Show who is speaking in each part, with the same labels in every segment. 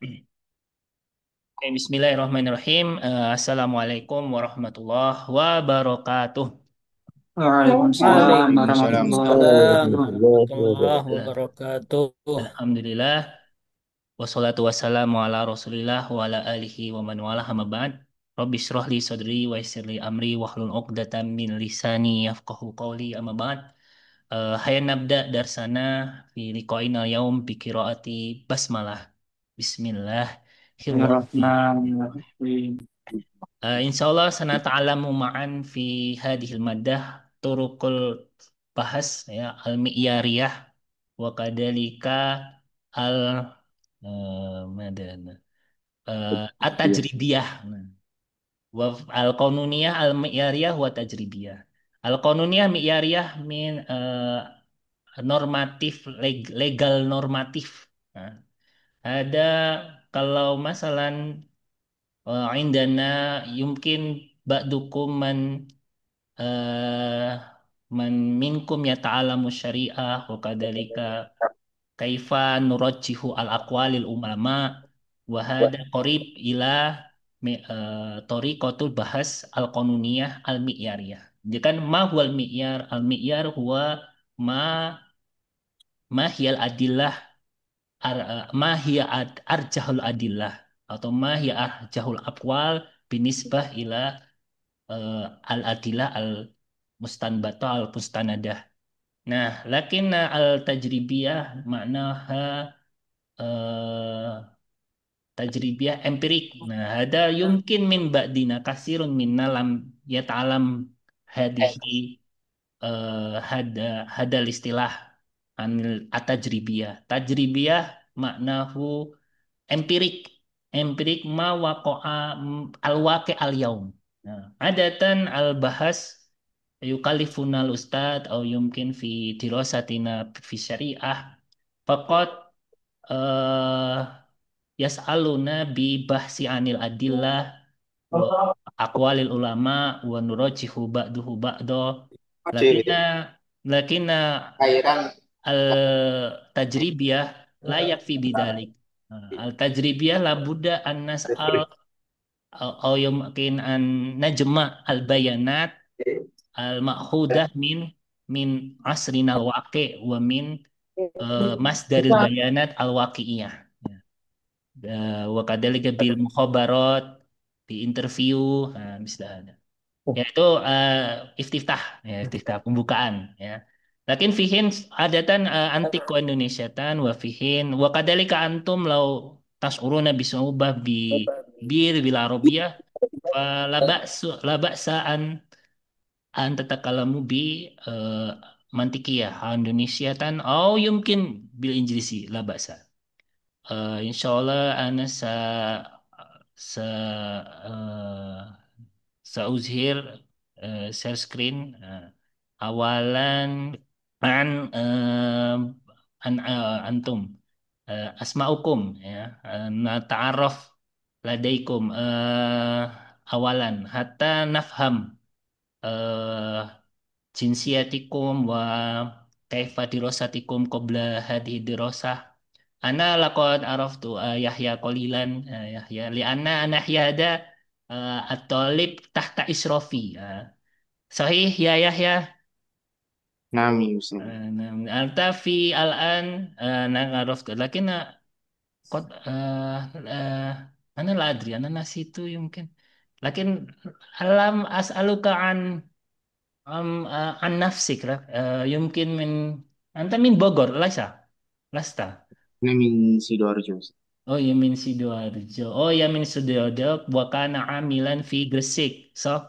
Speaker 1: Oke, Bismillahirrahmanirrahim. Assalamualaikum warahmatullahi wabarakatuh.
Speaker 2: Waalaikumsalam
Speaker 3: Waalaikumsalam
Speaker 2: warahmatullahi
Speaker 3: warahmatullahi
Speaker 4: Waalaikumsalam
Speaker 2: wabarakatuh.
Speaker 4: warahmatullahi
Speaker 1: Eh,
Speaker 4: wabarakatuh.
Speaker 1: Alhamdulillah. Wassalatu wassalamu ala Rasulillah wa ala alihi wa man walah amma ba'd. Rabbi shrah li sadri wa yassir li amri wahlul 'uqdatam min lisani yafqahu qawli amma ba'd. Hayya nabda darsana fi liqa'ina al-yaum bi qiraati basmalah. Bismillahirrahmanirrahim.
Speaker 2: Bismillahirrahmanirrahim.
Speaker 1: Insyaallah sanata'alamu ma'an fi hadhil maddah turukul bahas ya al-mi'yariyah wa kadalika al madana at-tajribiyah. Nah, wa al-qanuniyah al-mi'yariyah wa tajribiyah. Al-qanuniyah mi'yariyah min normatif legal normatif. Nah, ada kalau masalah indana yumkin ba'dukum eh, man minkum yata'alamu syariah wa kadzalika kaifa nurajjihu al aqwalil ulama wa hada qarib ila tariqatul bahas al qanuniyah al mi'yariyah. Jadi kan ma huwal mi'yar al mi'yar huwa ma ma hiyal adillah ma hiya arjahul adillah atau ma hiya arjahul aqwal binisbah ila al adillah al mustanbata al mustanadah. Nah, lakin al tajribiyah maknaha eh, tajribiyah empirik. Nah, ada yumkin min ba'dina kasirun minna lam yata'alam hadihi hada hadal istilah anil atajribiyah. Tajribiyah maknahu empirik. Empirik ma waqa'a al-waqi' al-yaum. Nah, adatan al-bahas yukalifuna al-ustad atau yumkin fi dirasatina fi syariah faqad eh yas'aluna bi bahsi anil adillah wa aqwalil ulama wa nurajihu ba'duhu ba'do lakina lakina
Speaker 3: Kairan
Speaker 1: al tajribiyah layak fi bidalik. Al tajribiyah la buddha an nas'al au yumkin an najma al bayanat al ma'khudah min asrinal waqi wa min masdaril bayanat al waqi'iyah. Wa kadzalika bil mukhabarat di interview misalnya. Yaitu istiftah ya istiftah pembukaan ya. Lakin fihin adatan antik wa Indonesiatan wa fihin wa kadzalika antum lau tas'uruna bisubah bil arabiyah fala ba'su la ba'sa an tatakalamu bi eh, mantikiyah Indonesiatan au yumkin bil Injlisi la ba'sa. Insyaallah ana sa eh, sauzhir share screen awalan an antum asma'ukum ya nata'arraf ladaikum awalan hatta nafham eh, jinsiyatikum wa kaifa dirasatikum qabla hadhihi dirasah. Ana laqad araftu Yahya qalilan Yahya li'anna ana Yahya ada at-talib tahta israfi. Sahih ya Yahya.
Speaker 3: nami Muslim.
Speaker 1: Anta fi al-an ana araftu lakin qad ana la adri ana nasitu yumkin. Lakin alam as'aluka an nafsik lah. Yumkin min anta min Bogor, Lasa. Lasta.
Speaker 3: Ini min Sidoarjo.
Speaker 1: Oh, ya min Sidoarjo. Oh, ya min Sidoarjo. Wakana amilan fi Gresik. So,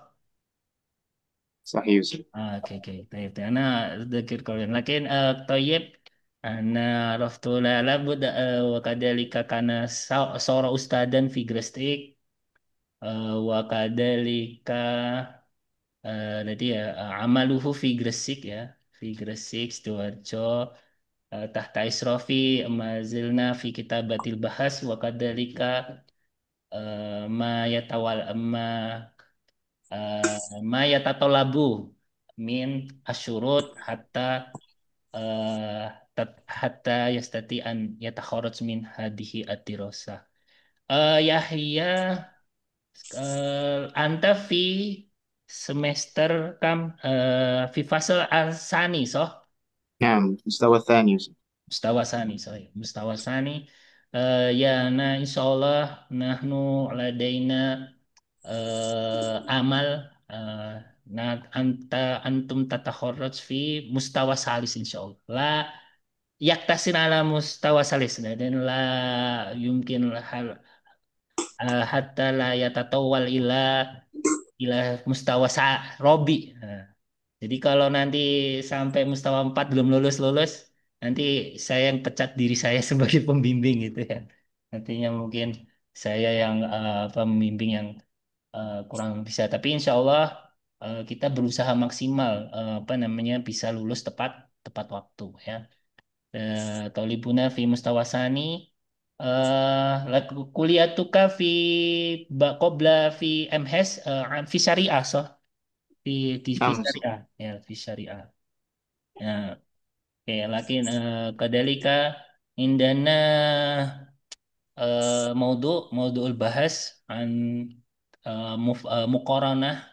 Speaker 3: Sahih Muslim.
Speaker 1: oke, oke. Tayyip. Ana dzakir kalian. Lakin tayyib. Ana raftu la labud wa kadalika kana sora ustadan fi Gresik. Wa kadalika tadi ya amaluhu fi Gresik ya. Fi Gresik, Sidoarjo. Tahta Isrofi ma zilna fi kitabatil bahas wa kadzalika ma yatawal eh, ma yatatolabu min asyurut hatta yastati an yatakharaj min hadihi ad-dirasah. Yahya, anta semester kam fi fasal al-sani soh.
Speaker 3: نعم المستوى الثاني يا أستاذ.
Speaker 1: Mustawa Sani, sorry. Mustawa Sani. Ya, nah insya Allah nahnu ladaina amal eh, nah antum tatakharraj fi mustawa salis insya Allah. La yaktasin ala mustawa salis dan la yumkin hal hatta la yatatawwal ila mustawa robi. Nah, jadi kalau nanti sampai mustawa 4 belum lulus-lulus, nanti saya yang pecat diri saya sebagai pembimbing gitu ya. Nantinya mungkin saya yang pembimbing yang kurang bisa. Tapi insya Allah kita berusaha maksimal apa namanya bisa lulus tepat tepat waktu ya. Talibuna fi mustawasani kuliatuka fi qabla fi MHS fi syariah so fi fi
Speaker 3: نعم يا أستاذ.
Speaker 1: syariah ya fi syariah. Ya, oke, lakin kadalika indana maudu'ul bahas an muqaranah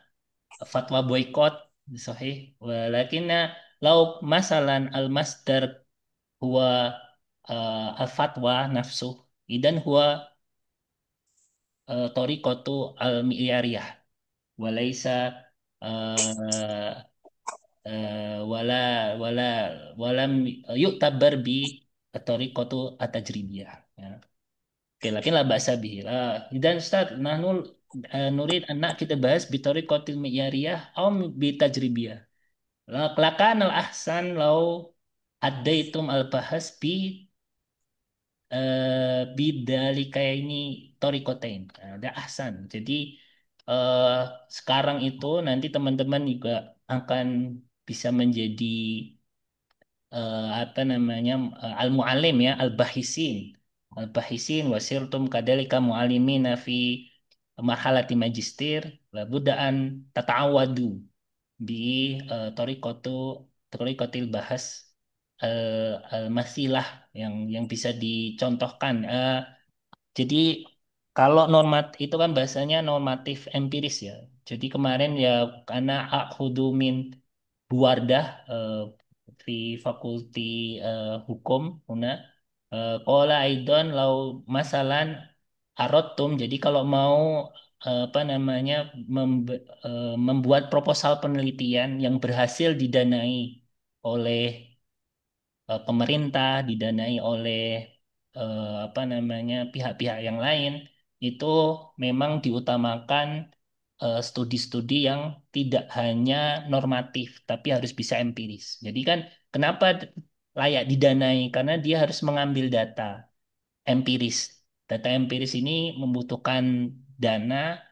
Speaker 1: fatwa boykot sahih walakinna law masalan al masdar huwa al fatwa nafsu idan huwa tariqatu al mi'yariyah walaysa uh, wala wala walam yu'tabar bi tariqatu at-tajribiyah ya. Oke, lakin la ba'sa bihi. Dan Ustaz, nahnu nurid anak kita bahas bi tariqatil mi'yariyah au bi tajribiyah. Lakan al ahsan lau addaitum al bahas bi bidalika ini torikotain. Ada ahsan. Jadi eh, sekarang itu nanti teman-teman juga akan bisa menjadi apa namanya al-muallim ya al-bahisin wasirtum kadalika muallimina fi marhalati magister labudaan tata'awadu bi tariqatu tariqatil bahas al-masilah yang bisa dicontohkan. Jadi kalau normat itu kan bahasanya normatif empiris ya. Jadi kemarin ya karena akhudu min Buwardah di Fakulti Hukum Una Kola Aidon lau masalan arotum. Jadi kalau mau apa namanya membuat proposal penelitian yang berhasil didanai oleh pemerintah didanai oleh apa namanya pihak-pihak yang lain itu memang diutamakan studi-studi yang tidak hanya normatif tapi harus bisa empiris. Jadi kan kenapa layak didanai? Karena dia harus mengambil data empiris. Data empiris ini membutuhkan dana,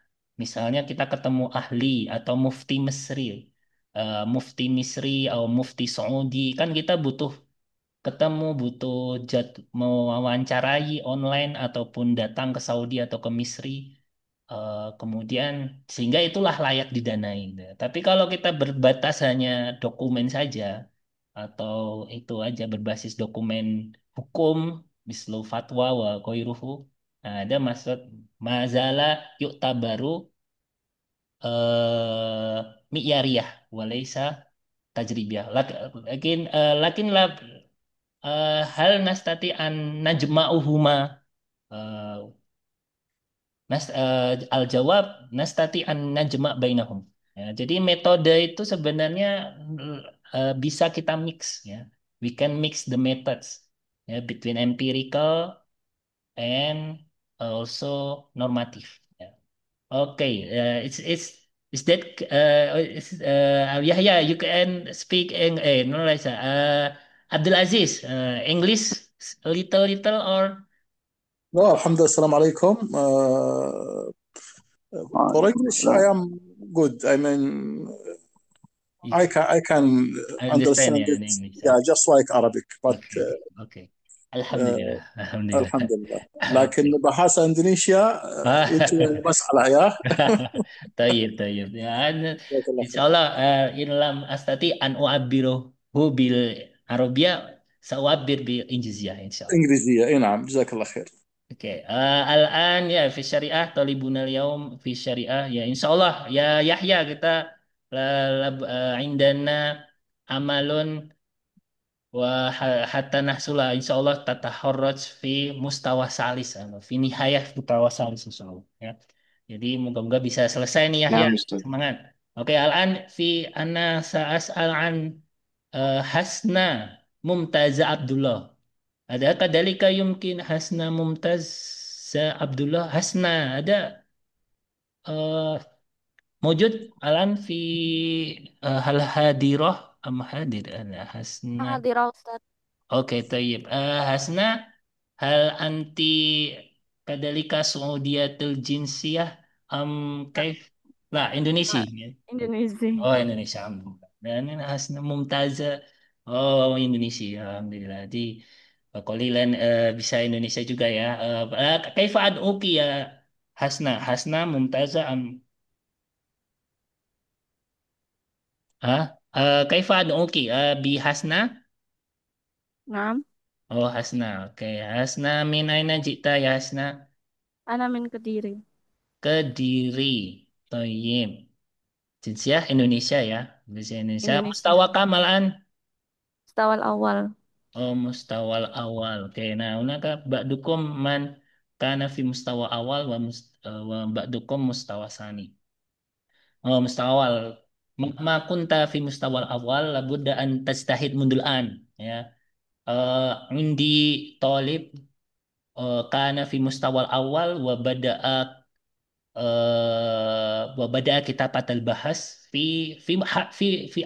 Speaker 1: misalnya kita ketemu ahli atau mufti Mesri, mufti Misri atau mufti Saudi, kan kita butuh ketemu butuh mewawancarai online ataupun datang ke Saudi atau ke Misri. Kemudian sehingga itulah layak didanai. Nah, tapi kalau kita berbatas hanya dokumen saja atau itu aja berbasis dokumen hukum mislu fatwa wa ghairuhu, nah, ada maksud mazala yuk tabaru mi'yariyah walaysa tajribiyah. Lakin lakin la hal nastati an najma'uhuma eh, al jawab nastati an najma' bainahum. Ya, jadi metode itu sebenarnya bisa kita mix ya. We can mix the methods ya between empirical and also normative. Ya. Okay, is that yeah, yeah, you can speak no Liza. Abdul Aziz English little or
Speaker 4: No, alhamdulillah, assalamu alaikum. For
Speaker 2: وعليكم
Speaker 4: English, I
Speaker 2: السلام.
Speaker 4: am good. I mean,
Speaker 1: you
Speaker 4: I can
Speaker 1: I understand
Speaker 4: understand
Speaker 1: yeah
Speaker 4: it.
Speaker 1: in English.
Speaker 4: Yeah, just like Arabic. But
Speaker 1: Okay, okay.
Speaker 4: uh,
Speaker 1: Alhamdulillah, alhamdulillah.
Speaker 4: Alhamdulillah. لكن
Speaker 1: Okay.
Speaker 4: bahasa Indonesia itu masalah ya.
Speaker 1: Tayyib, tayyib. Ya,
Speaker 4: Jazakallah khair.
Speaker 1: insyaallah in lam astati an u'abbiru hu bil Arabia sa'u'abbir bil Injiziyah insyaallah.
Speaker 4: إنجليزية، أي نعم، جزاك الله خير.
Speaker 1: Oke, al-an ya fi syariah talibunal yaum fi syariah ya insyaallah ya Yahya kita indana amalun wa hatta nahsula insyaallah tataharraj fi mustawa salis fi nihayah mustawa salis insyaallah ya. Jadi moga-moga bisa selesai nih Yahya.
Speaker 3: نعم أستاذ.
Speaker 1: Semangat. Oke, al-an fi ana sa'as'al an Hasna Mumtaza Abdullah. Adakah dalika yumkin Hasna Mumtaza Abdullah? Hasna ada uh, mewujud alan fi hal hadirah am hadir ada Hasna.
Speaker 5: Hadirah Ustaz.
Speaker 1: Oke, tayyib. Hasna hal anti kadalika Saudiyatul jinsiyah am kaif? Lah Indonesia.
Speaker 5: Ah,
Speaker 1: Ya.
Speaker 5: Indonesia.
Speaker 1: Oh Indonesia, alhamdulillah. Dan ini Hasna Mumtaza. Oh Indonesia, alhamdulillah. Di Kolilan bisa Indonesia juga ya. Kaifa ad'uki ya Hasna? Hasna Mumtaza am ah? Kaifa ad'uki bi Hasna?
Speaker 5: Naam.
Speaker 1: Oh Hasna, oke. Hasna min aina jita ya Hasna?
Speaker 5: Ana min Kediri.
Speaker 1: Kediri. Toyib. Jinsiyah Indonesia ya. Jinsiyah Indonesia.
Speaker 5: Indonesia.
Speaker 1: Mustawa kamalan.
Speaker 5: Setawal awal.
Speaker 1: Oh, mustawal awal. Oke, nah, hunaka ba'dukum man kana fi mustawa awal wa ba'dukum mustawa sani. Oh, mustawal. Ma kunta fi mustawal awal labudda an tajtahid mundul an. Ya. Indi talib kana fi mustawal awal wa bada'a kitabat al-bahas fi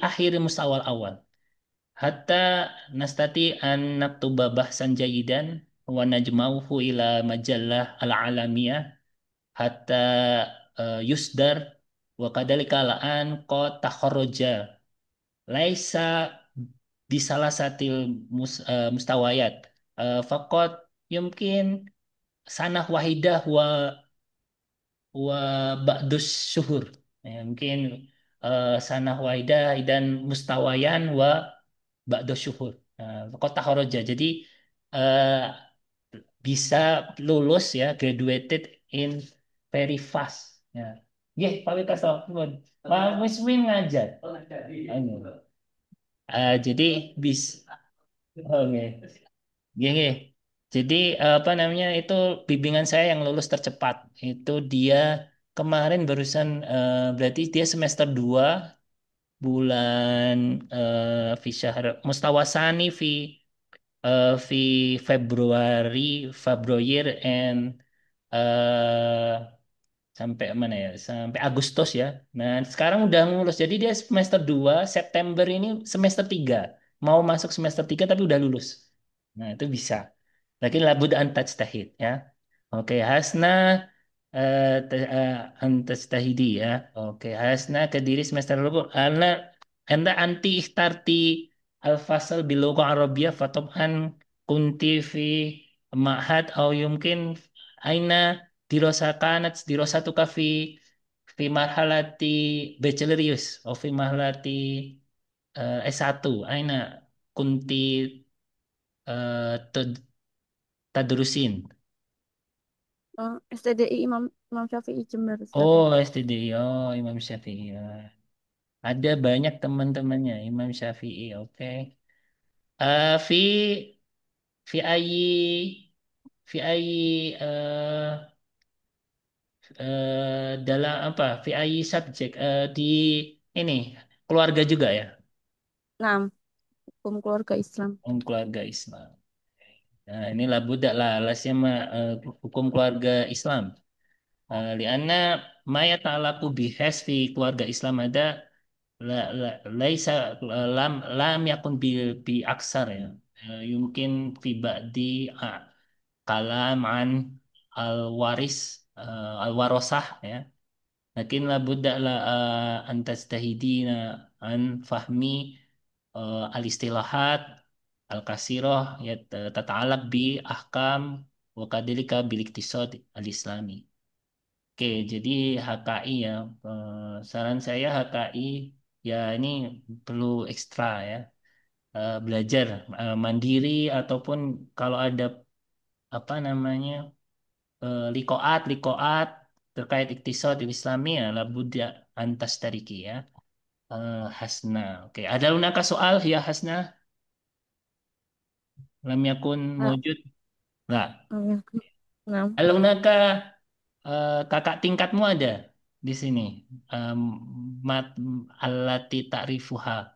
Speaker 1: akhir mustawal awal. Hatta nastati an naktuba bahsan jayidan wa najma'uhu ila majallah al-alamiyah hatta yusdar wa kadalika al-an qad takharraja laisa bisalah satil mustawayat faqat yumkin sanah wahidah wa ba'dus syuhur. Ya, mungkin sanah wahidah dan mustawayan wa ba'da syuhur. Kota Horoja. Jadi eh, bisa lulus ya, graduated in very fast. Ya. Pak Wikas, Pak Wiswin ngajar. Anu. Jadi oke. Gini. Jadi apa namanya itu bimbingan saya yang lulus tercepat. Itu dia kemarin barusan berarti dia semester 2 bulan fi syahr mustawasani fi Februari Februari and eh sampai mana ya? Sampai Agustus ya. Nah, sekarang udah lulus. Jadi dia semester 2 September ini semester 3 mau masuk semester 3 tapi udah lulus. Nah, itu bisa. Lagi labud an tajtahid ya. Oke, Hasna an tajtahidi ya. Oke, Hasna Kediri semester lalu. Anda anti ikhtarti al-fasal bil lughah Arabiyyah fatabhan kunti fi ma'had au yumkin aina dirasa kanat dirasatuka fi marhalati bachelorius atau fi marhalati S1 aina kunti tad- tadrusin.
Speaker 5: STDI Imam Imam Syafi'i Jember Ustaz.
Speaker 1: Oh, STD. Oh, Imam Syafi'i. Ya. Ada banyak teman-temannya Imam Syafi'i. Oke. Fi fi ayi dalam apa? Fi ayi subjek di ini keluarga juga ya.
Speaker 5: Naam. Hukum keluarga Islam.
Speaker 1: Keluarga Islam. Nah, inilah budak lah alasnya mah hukum keluarga Islam. Lianna ma yata'allaqu bihas fi keluarga Islam ada laisa lam yakun bi aksar ya. Yumkin fi ba'di kalam an al waris al warosah ya. Lakin la budda la an tajtahidina an fahmi al istilahat al kasirah ya tata'alaq bi ahkam wa kadilika bil iktisad al islami. Oke, jadi HKI ya, saran saya HKI ya ini perlu ekstra ya, belajar mandiri ataupun kalau ada apa namanya likoat terkait iktisad Islami ya labudya antas tariki ya. Hasna. Oke, ada lunaka soal ya Hasna? Lam yakun
Speaker 5: Ah,
Speaker 1: wujud. Nah,
Speaker 5: iya. Naam.
Speaker 1: ada lunaka kakak tingkatmu ada di sini. Em, mat alati ta'rifuha.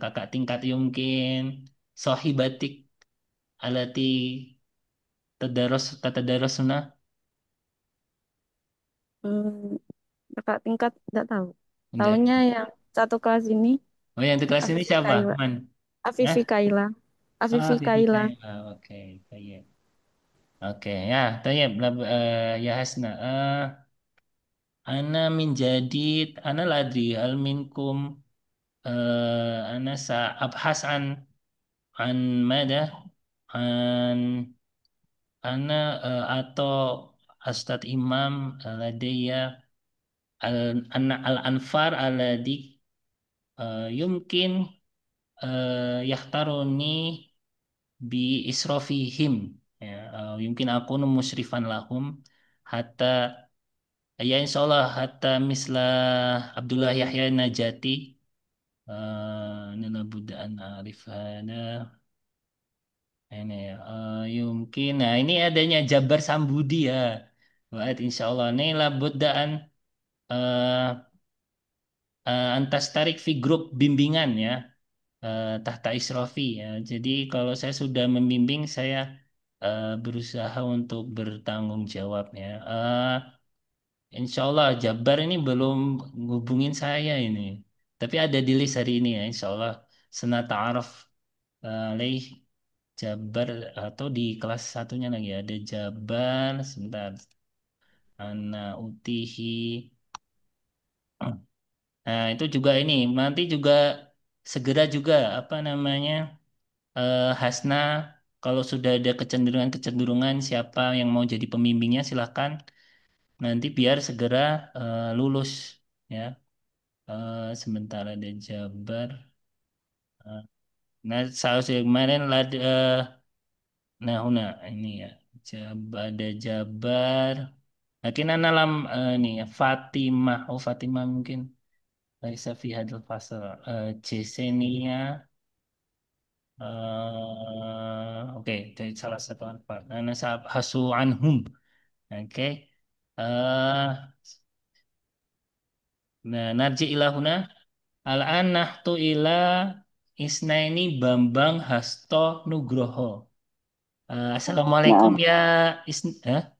Speaker 1: Kakak tingkat yumkin sohibatik alati tadaros
Speaker 5: Hmm, kakak tingkat tidak tahu.
Speaker 1: enggak.
Speaker 5: Tahunya yang satu kelas ini
Speaker 1: Oh, yang di kelas ini
Speaker 5: Afifi
Speaker 1: siapa?
Speaker 5: Kaila.
Speaker 1: Man? Hah?
Speaker 5: Afifi Kaila.
Speaker 1: Ah,
Speaker 5: Afifi
Speaker 1: Vivi
Speaker 5: Kaila.
Speaker 1: Kaila. Oke, baik. Oke, ya, tayyib. Ya Hasna. Ana min jadid, ana ladri hal minkum ana sa abhas an mada an ana atau Ustadz Imam ladaya al anfar aladi yumkin yahtaruni bi israfihim ya yumkin aku musyrifan lahum hatta ya insya Allah hatta misla Abdullah Yahya Najati nana budaan arif hada ini ya yumkin nah ini adanya Jabar Sambudi ya Wa'ad insya Allah ini lah budaan antas tarik fi grup bimbingan ya tahta Israfi ya. Jadi kalau saya sudah membimbing, saya berusaha untuk bertanggung jawab ya. Insya Allah Jabar ini belum ngubungin saya ini. Tapi ada di list hari ini ya, Insya Allah. Senata Araf alaih Jabar atau di kelas satunya lagi ada Jabar sebentar. Ana Utihi. Nah, itu juga ini nanti juga segera juga apa namanya Hasna, kalau sudah ada kecenderungan-kecenderungan siapa yang mau jadi pembimbingnya silahkan nanti biar segera lulus ya. Sebentar ada Jabar. Eh, nah, seharusnya kemarin nah ini ya ada Jabar. Mungkin alam ini ya Fatimah. Oh Fatimah mungkin Laisa fi hadal fasal. Jesenia. Oke, jadi salah satu anfal. Nah, hasu anhum. Oke. eh nah, narji ilahuna. Al-an nahtu ila isnaini Bambang Hasto Nugroho. Assalamualaikum
Speaker 6: Naam.
Speaker 1: ya Isn I-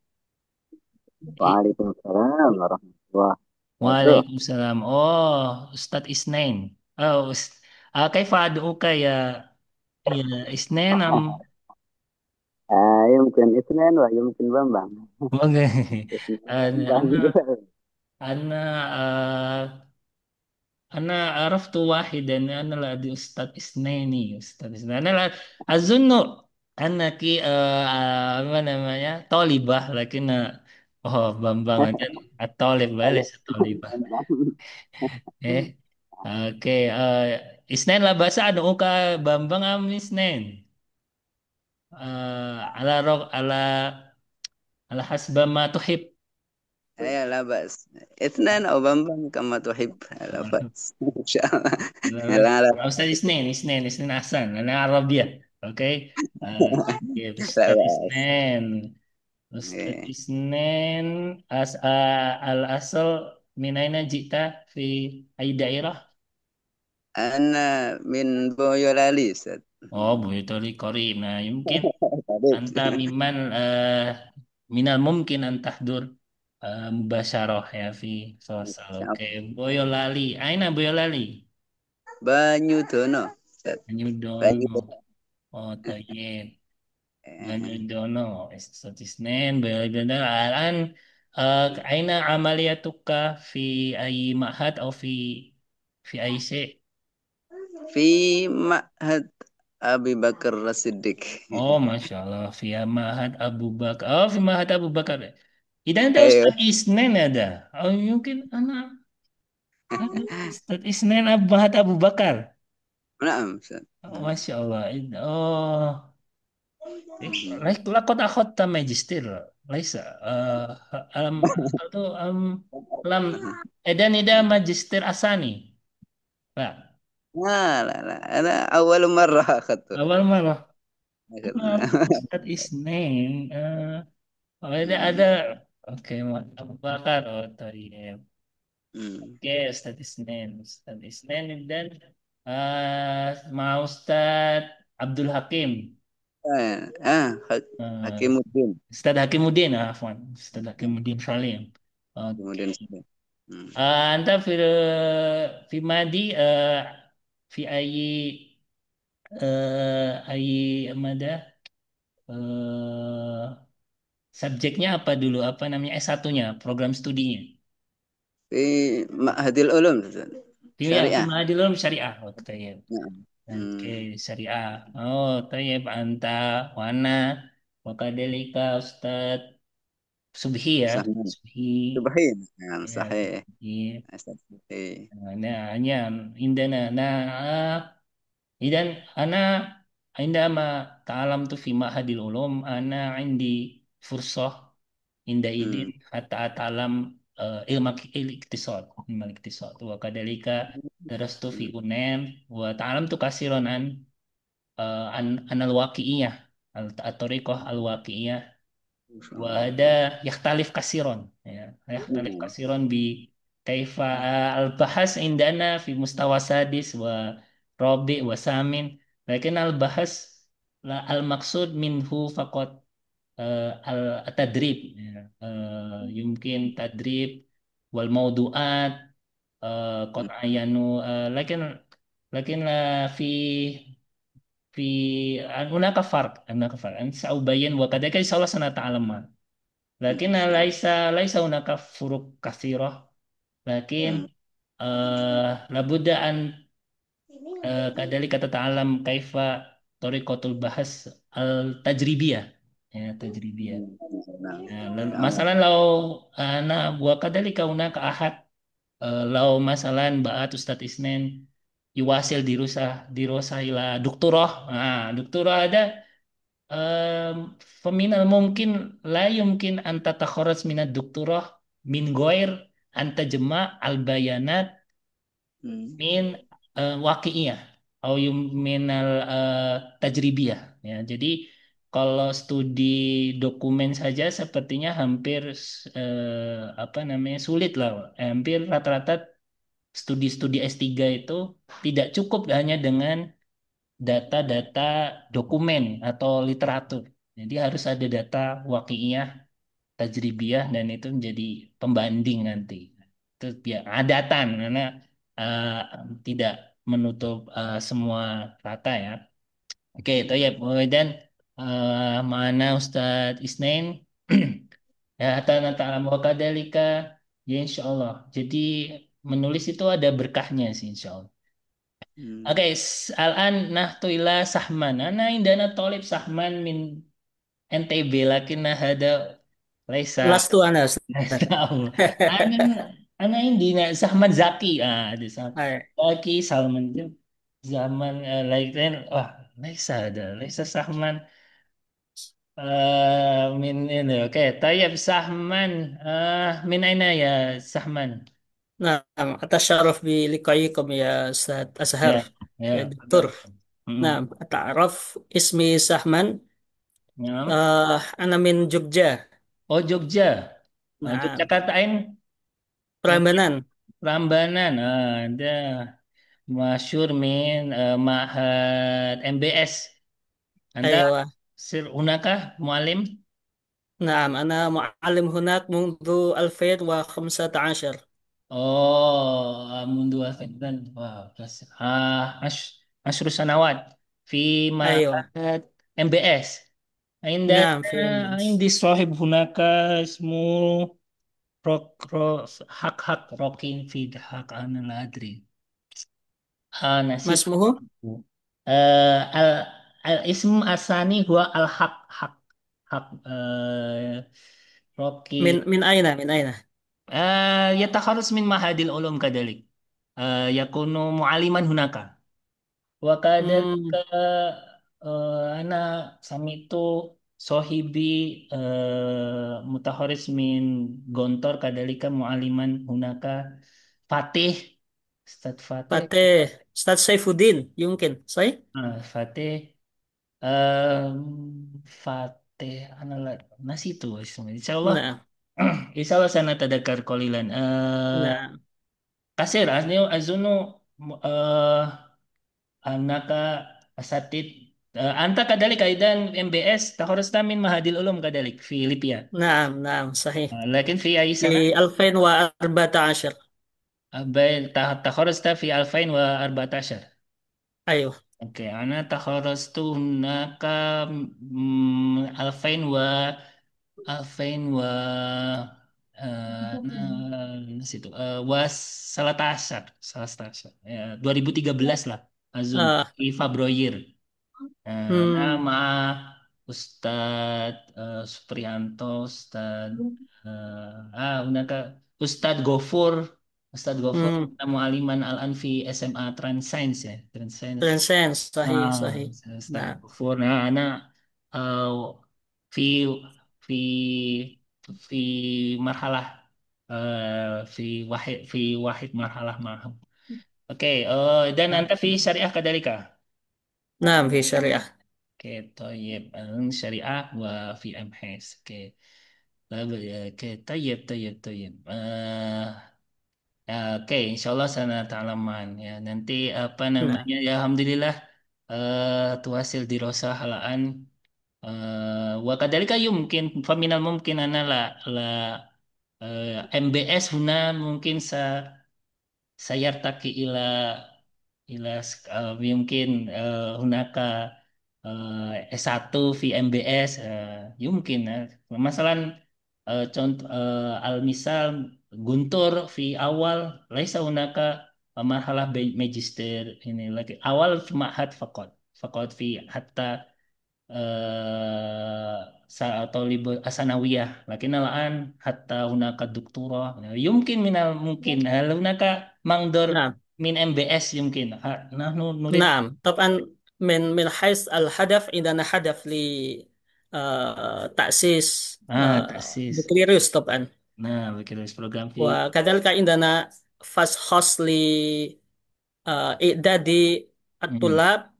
Speaker 6: Waalaikumsalam warahmatullahi wabarakatuh.
Speaker 1: Waalaikumsalam. Oh, Ustadz Isnain. Oh, kaifa aduka ya ya Isnain
Speaker 6: يمكن اثنين ويمكن بمبم.
Speaker 1: Oke.
Speaker 6: اثنين
Speaker 1: Ana
Speaker 6: بمبم.
Speaker 1: ana أنا عرفت واحدا أنا لا دي أستاذ اثنين أستاذ اثنين أنا لا أظن أنك apa namanya طالبة لكن oh Bambang aja الطالب بلاش الطالبة eh oke Isnen lah bahasa ada uka Bambang am Isnen ala ala hasba ma tuhib
Speaker 6: أي لا بأس. اثنين أو بمبم كما تحب، لا بأس. إن شاء الله. لا لا
Speaker 1: Ustaz Isnen Hasan, anak Arabiah, oke? Ya,
Speaker 6: لا
Speaker 1: Ustaz
Speaker 6: بأس.
Speaker 1: Isnen. Ustaz
Speaker 6: إيه.
Speaker 1: Isnen al asal min aina jita fi ay daerah?
Speaker 6: أنا من بويولالي أستاذ.
Speaker 1: Oh, Boyolali Korib. Nah, mungkin
Speaker 6: طريق.
Speaker 1: anta miman minal mungkin antahdur mubasyarah ya fi sosal. Oke, Boyolali. Aina Boyolali?
Speaker 6: بانيو تونو أستاذ. بانيو
Speaker 1: Banyudono.
Speaker 6: تونو.
Speaker 1: Oh, tayyib.
Speaker 6: إيه.
Speaker 1: Banyudono. Ustaz Isnen. Banyudono. Al-an aina amaliyatuka fi ay ma'had atau fi ay syai'?
Speaker 6: في معهد أبي بكر الصديق.
Speaker 1: Oh, Masya Allah. Via Mahat Abu Bakar. Oh, via Mahat Abu Bakar. Tidak ada
Speaker 6: أيوه.
Speaker 1: Ustadz Isnen ada. Oh, mungkin anak Ustadz Isnen Mahat Abu Bakar.
Speaker 6: نعم أستاذ.
Speaker 1: Oh, Masya Allah. Oh, lakot akhot ta magister. ليس itu لم إذن إذا ماجستير أساني لا
Speaker 6: لا لا لا، أنا أول مرة أخذته.
Speaker 1: أول مرة
Speaker 6: أخذنا.
Speaker 1: أستاذ إسنين ada
Speaker 6: أمم،
Speaker 1: oke Abu Bakar oh طيب
Speaker 6: أمم.
Speaker 1: oke Ustadz Isnen dan mau Ustadz Abdul Hakim Eh,
Speaker 6: حكيم الدين.
Speaker 1: Ustadz Hakimuddin Afwan Ustadz Hakimuddin Salim oke
Speaker 6: kemudian sudah. Hmm.
Speaker 1: أنت في مادي في أي مدى eh, subjeknya apa dulu apa namanya S1-nya program studinya
Speaker 6: Di Ma'hadil Ulum, Ustaz.
Speaker 1: في
Speaker 6: Syariah.
Speaker 1: معهد العلوم شريعة طيب
Speaker 6: Nah. Hmm.
Speaker 1: اوكي شريعة طيب أنت وأنا وكذلك أستاذ صبحي يا
Speaker 6: Sahman.
Speaker 1: صبحي
Speaker 6: Subhi. Nah,
Speaker 1: يا
Speaker 6: sahih.
Speaker 1: صبحي
Speaker 6: Ustaz Subhi.
Speaker 1: nah نعم عندنا إذا أنا عندما تعلمت في معهد العلوم أنا عندي فرصة عندئذ
Speaker 6: Hmm.
Speaker 1: حتى أتعلم علم الاقتصاد وكذلك درست في
Speaker 6: Hmm.
Speaker 1: UNER وتعلمت كثيرا عن الواقعية الطريقة الواقعية
Speaker 6: Masya Allah.
Speaker 1: وهذا يختلف كثيرا يختلف
Speaker 6: Hmm.
Speaker 1: كثيرا بكيف البحث عندنا في مستوى سادس ورابع وثامن لكن البحث المقصود منه فقط التدريب يمكن تدريب والموضوعات قد عينوا لكن في هناك فرق أنا سأبين وكذلك إن شاء الله سنتعلم لكن
Speaker 6: Insya
Speaker 1: ليس هناك فروق كثيرة
Speaker 6: Hmm.
Speaker 1: لكن لابد أن كذلك تتعلم كيف طريقة البحث التجريبية تجريبية
Speaker 6: Hmm. Nah, nah.
Speaker 1: مثلا لو أنا وكذلك هناك أحد لو مثلا بقى أستاذ إسنان يواصل دراسة إلى دكتوراه دكتوراه هذا فمن الممكن لا يمكن أن تتخرج من الدكتوراه من غير أن تجمع البيانات
Speaker 6: Hmm.
Speaker 1: من واقعية atau من tajribiyah ya. Jadi kalau studi dokumen saja sepertinya hampir apa namanya sulit lah. Hampir rata-rata studi-studi S3 itu tidak cukup hanya dengan data-data dokumen atau literatur. Jadi harus ada data wakiiyah, tajribiyah dan itu menjadi pembanding nanti. Itu biar adatan karena eh, tidak menutup semua rata ya. Oke, itu ya. Dan mana Ustadz Isnain ya hatta nata'lam wa kadzalika ya insya Allah. Jadi menulis itu ada berkahnya sih insya Allah.
Speaker 6: Hmm.
Speaker 1: Oke, الآن نحن إلى سحمان أنا عندنا طالب سحمان من NTB لكن هذا ليس
Speaker 7: لست أنا
Speaker 1: ليس
Speaker 7: أستاذ.
Speaker 1: أنا أنا عندنا سحمان زكي ده
Speaker 7: أي.
Speaker 1: زكي سلمان zaman lain ليس هذا ليس سحمان من ini oke طيب سحمان من أين يا سحمان
Speaker 7: نعم، أتشرف بلقائكم يا أستاذ أزهر
Speaker 1: ya
Speaker 7: يا
Speaker 1: ya
Speaker 7: دكتور.
Speaker 1: Mm.
Speaker 7: نعم، أتعرف اسمي سحمان.
Speaker 1: Ya.
Speaker 7: أنا من جوجا.
Speaker 1: Oh Jogja.
Speaker 7: نعم،
Speaker 1: Yogyakartain
Speaker 7: Prambanan.
Speaker 1: Prambanan ada masyhur min Ma'had MBS. Anda
Speaker 7: أيوة.
Speaker 1: hunaka mualim?
Speaker 7: نعم، أنا معلم هناك منذ 2015.
Speaker 1: Oh, mundu afidan. Wah, plus asyru sanawat fi
Speaker 7: أيوة.
Speaker 1: Ma'had MBS. عندنا
Speaker 7: نعم، في MBS.
Speaker 1: عندي صاحب هناك اسمه حق روكين في حق أنا لا أدري
Speaker 7: ما
Speaker 1: نسيت
Speaker 7: اسمه؟
Speaker 1: ال الاسم الثاني هو الحق حق روكي
Speaker 7: من أين؟ من أين؟
Speaker 1: يتخرج من معهد العلوم كذلك يكون معلما هناك وكذلك
Speaker 7: مم.
Speaker 1: أنا سمعت Sohibi mutahoris min gontor kadalika mu'aliman hunaka Fatih Ustadz Fatih
Speaker 7: Fatih. Ustaz Saifuddin, yungkin. Say?
Speaker 1: Fatih em, Fatih analat nasi itu insyaallah
Speaker 7: Nah,
Speaker 1: insyaallah sana tadakar qalilan
Speaker 7: nah,
Speaker 1: kasir azunu eh anaka asatid anta kadalik aidan MBS takhorista min mahadil ulum kadalik fi Libya
Speaker 7: نعم نعم صحيح
Speaker 1: لكن في أي سنة
Speaker 7: في 2014.
Speaker 1: تخرجت في 2014.
Speaker 7: أيوه.
Speaker 1: Oke, أنا تخرجت هناك 2000 2000 situ was 13 ya 2013 lah Azun
Speaker 7: آه.
Speaker 1: di Februari.
Speaker 7: Hmm.
Speaker 1: Nama Ustadz Supriyanto, Ustadz Unaka Ustadz Gofur,
Speaker 7: Hmm.
Speaker 1: Mualiman Al-Anfi SMA Transcience ya, Transcience.
Speaker 7: Transcend صحيح
Speaker 1: Ah,
Speaker 7: صحيح.
Speaker 1: Ustadz
Speaker 7: نعم
Speaker 1: Gofur. Nah, uh, fi fi fi marhalah fi wahid marhalah maham. Oke, dan anta fi syariah kadalika.
Speaker 7: نعم في شريعة.
Speaker 1: Oke, طيب syariah wa fi MHS. Oke. Lalu ya, oke, طيب. Oke, insya Allah sana ta'alaman ya. Nanti apa
Speaker 7: نعم
Speaker 1: namanya ya Alhamdulillah tu hasil dirosah halaan wa kadalika yumkin faminal mungkin ana la MBS huna mungkin sayartaki mungkin hunaka S1 fi MBS yumkin masalah contoh al-misal Guntur fi awal laisa hunaka marhalah magister ini lagi awal ma'had fakot fi hatta atau libur asanawiyah lakin alaan hatta hunaka doktora yumkin minal mungkin hal hunaka mangdor
Speaker 7: نعم
Speaker 1: min MBS yumkin nahnu nurid
Speaker 7: نعم طبعا من حيث الهدف عندنا هدف ل تأسيس
Speaker 1: taksis
Speaker 7: بكالوريوس طبعا.
Speaker 1: nah begitu program fi
Speaker 7: وكذلك عندنا فاست خاص لإعداد
Speaker 1: hmm.
Speaker 7: الطلاب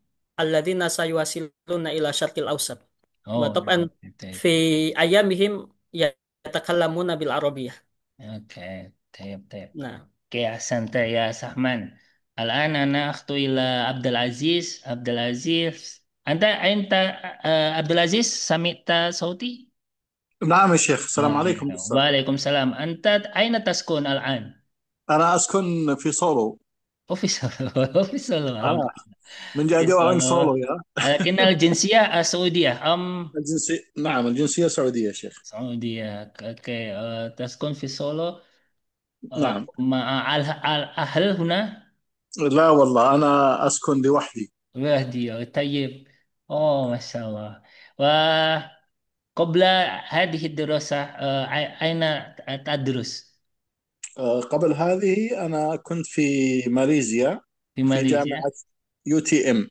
Speaker 7: الذين سيواصلون إلى الشرق الأوسط.
Speaker 1: Oh
Speaker 7: وطبعا في
Speaker 1: gitu.
Speaker 7: أيامهم يتكلمون بالعربية.
Speaker 1: Oke طيب
Speaker 7: نعم
Speaker 1: اوكي احسنت يا سحمان الان انا اخطو الى عبد العزيز انت عبد العزيز سمعت صوتي
Speaker 4: نعم يا شيخ، السلام
Speaker 1: آه.
Speaker 4: عليكم أستاذ.
Speaker 1: وعليكم السلام أنت أين تسكن الآن؟
Speaker 4: أنا أسكن في سولو.
Speaker 1: في سولو في سولو الحمد
Speaker 4: آه
Speaker 1: لله
Speaker 4: من
Speaker 1: في
Speaker 4: جدي وأنا
Speaker 1: سولو
Speaker 4: سولو يا.
Speaker 1: لكن الجنسية السعودية أم
Speaker 4: نعم الجنسية سعودية يا شيخ.
Speaker 1: سعودية أوكي تسكن في سولو
Speaker 4: نعم.
Speaker 1: مع الأهل هنا
Speaker 4: لا والله أنا أسكن لوحدي.
Speaker 1: وحدي طيب أوه ما شاء الله وقبل هذه الدراسة أين تدرس؟
Speaker 4: قبل هذه أنا كنت في ماليزيا
Speaker 1: في
Speaker 4: في
Speaker 1: ماليزيا
Speaker 4: جامعة UTM.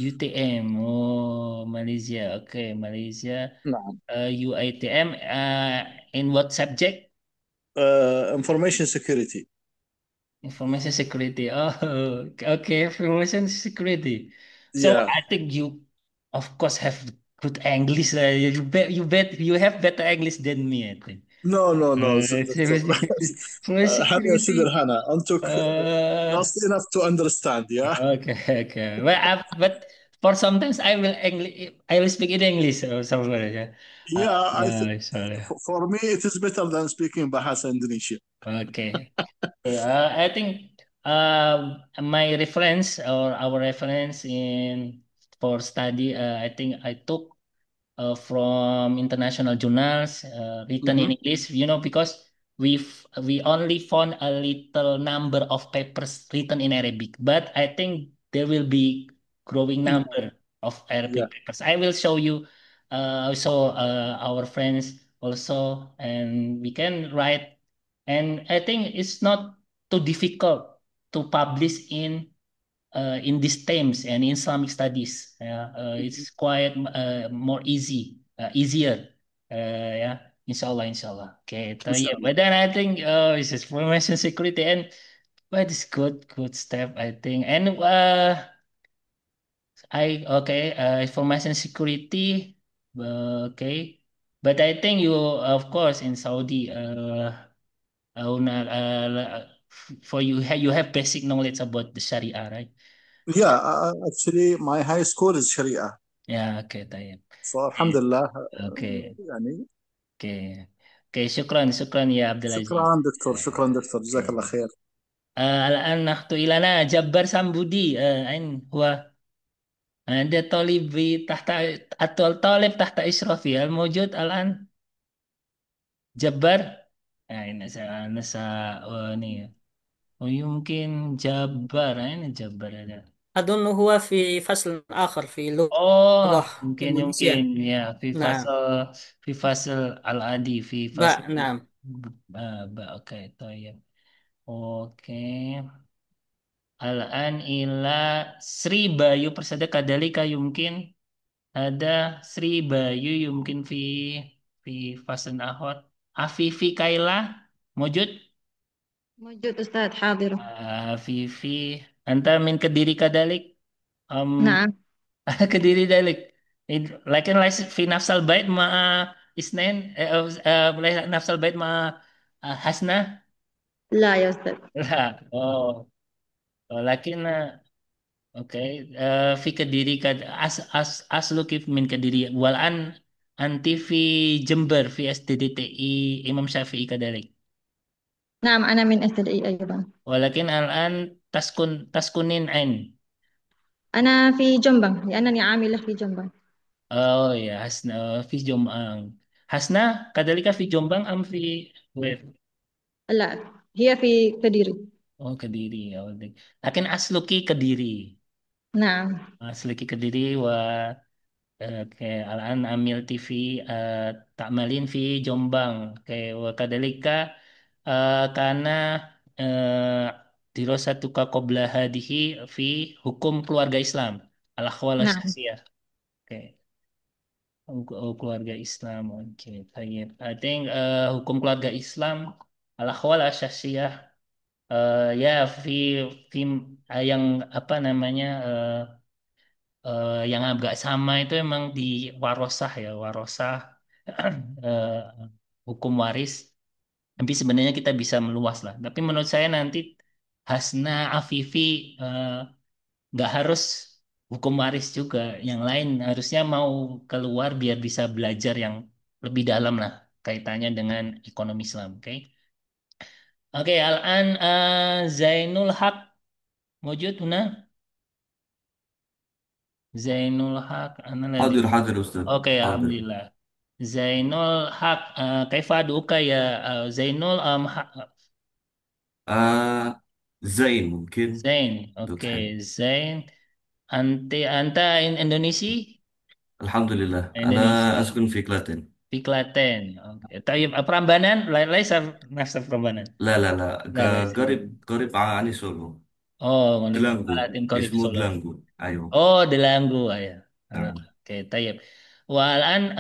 Speaker 1: UTM oh Malaysia oke Malaysia
Speaker 4: نعم.
Speaker 1: UITM in what subject
Speaker 4: Information Security.
Speaker 1: information security oh okay information security so
Speaker 4: Yeah.
Speaker 1: I think you of course have good English you bet you have better English than me I think
Speaker 4: No no no.
Speaker 1: information
Speaker 4: هلا صدر
Speaker 1: security
Speaker 4: هنا أنتم fast enough to understand. Yeah.
Speaker 1: okay well but for sometimes I will speak in English or somewhere yeah
Speaker 4: Yeah.
Speaker 1: sorry.
Speaker 4: For me it is better than speaking Bahasa Indonesia.
Speaker 1: Okay. I think my reference or our reference in for study, I think I took from international journals written in
Speaker 4: Mhm.
Speaker 1: English. Because we only found a little number of papers written in Arabic, but I think there will be growing
Speaker 4: Yeah.
Speaker 1: number of
Speaker 4: Yeah.
Speaker 1: Arabic papers. I will show you also our friends also, and we can write. And I think it's not too difficult to publish in these themes and in Islamic studies. It's quite more easy easier. Yeah, inshallah, inshallah. Okay, so
Speaker 4: ان
Speaker 1: yeah,
Speaker 4: شاء
Speaker 1: but
Speaker 4: الله.
Speaker 1: then I think it's just information security and but it's good step I think. And I okay, information security, okay, but I think you of course in Saudi, for you have basic knowledge about the Sharia, right?
Speaker 4: Yeah, actually my high school is Sharia.
Speaker 1: Ya, oke, طيب.
Speaker 4: فالحمد لله
Speaker 1: Oke,
Speaker 4: يعني.
Speaker 1: oke, oke, syukran ya Abdul Aziz.
Speaker 4: شكرا دكتور،
Speaker 1: Eh,
Speaker 4: شكرا دكتور، جزاك الله
Speaker 1: oke.
Speaker 4: خير.
Speaker 1: الآن نحن إلى جبار سامبودي أين هو عند طالب تحت الطالب تحت إشرافي الموجود الآن جبار أين نسى وني ويمكن جبار أين جبار هذا
Speaker 7: أظن هو في فصل آخر في
Speaker 1: Oh
Speaker 7: لغة
Speaker 1: mungkin
Speaker 7: إندونيسيا.
Speaker 1: ya
Speaker 7: نعم.
Speaker 1: في فصل العادي في فصل
Speaker 7: نعم.
Speaker 1: oke طيب oke الآن إلى Sri Bayu Persada كذلك يمكن ada Sri Bayu يمكن في فصل آخر Afifi Kaila موجود
Speaker 8: موجود أستاذ حاضر.
Speaker 1: Afifi أنت من Kediri كذلك أم
Speaker 8: نعم.
Speaker 1: Kediri ذلك لكن ليس في نفس البيت مع اثنين نفس البيت مع حسنة
Speaker 8: لا يا أستاذ.
Speaker 1: لا لكن اوكي في كديري أصلك من كديري والآن أنت في جمبر في اس تي دي تي اي إمام شافعي كذلك
Speaker 8: نعم أنا من SLE أيضا.
Speaker 1: ولكن الآن تسكنين عين
Speaker 8: أنا في جنبة لأنني عاملة في جنبة.
Speaker 1: oh ya Hasna في جمبang Hasna كذلك في جمبang أم في ويف
Speaker 8: لا هي في كديري.
Speaker 1: oh Kediri oh, لكن أصلك Kediri
Speaker 8: نعم.
Speaker 1: أصلك Kediri oke, الآن عمل TV تعملين في جومبang oke وكذلك karena dirosatuka qabla hadihi fi hukum keluarga Islam al-akhwal
Speaker 8: نعم.
Speaker 1: asyasiyah oke keluarga Islam oke baik I think hukum keluarga Islam al-akhwal asyasiyah ya fi yang apa namanya yang agak sama itu emang di warosah ya warosah eh, hukum waris tapi sebenarnya kita bisa meluas lah tapi menurut saya nanti Hasna Afifi eh, nggak harus hukum waris juga yang lain harusnya mau keluar biar bisa belajar yang lebih dalam lah kaitannya dengan ekonomi Islam oke oke Al-an Zainul Haq موجود هنا Zainul Haq أنا
Speaker 9: حاضر
Speaker 1: لدي
Speaker 9: حاضر يا أستاذ.
Speaker 1: أوكي الحمد
Speaker 9: حاضر.
Speaker 1: لله Zainul Haq كيف أدعوك يا زينول
Speaker 9: زين ممكن
Speaker 1: زين
Speaker 9: لو تحب.
Speaker 1: أوكي زين أنت إندونيسي
Speaker 9: الحمد لله أنا
Speaker 1: إندونيسي
Speaker 9: أسكن في كلاتن.
Speaker 1: في كلاتين أوكي طيب Prambanan ليس نفس Prambanan
Speaker 9: لا لا لا
Speaker 1: لا ليس
Speaker 9: قريب قريب عني سولو.
Speaker 1: Oh
Speaker 9: دلانجو
Speaker 1: Kalatin Korib
Speaker 9: اسمه
Speaker 1: Solo
Speaker 9: دلانجو أيوه.
Speaker 1: oh Delanggu ya
Speaker 9: نعم.
Speaker 1: Oke طيب والآن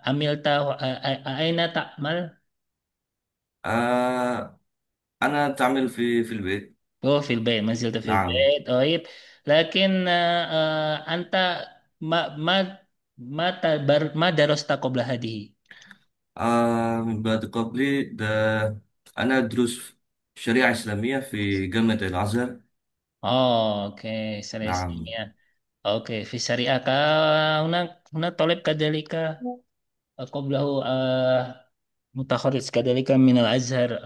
Speaker 1: عملت أين تعمل
Speaker 9: آه أنا تعمل في البيت.
Speaker 1: Oh, في البيت ما زلت في
Speaker 9: نعم.
Speaker 1: البيت طيب لكن أنت ما درست قبل هذه
Speaker 9: من بعد قبلي ده أنا أدرس شريعة إسلامية في جامعة الأزهر.
Speaker 1: أوكي سريع
Speaker 9: نعم.
Speaker 1: إسلامية أوكي في الشريعة هناك طالب كذلك قبله متخرج كذلك من الأزهر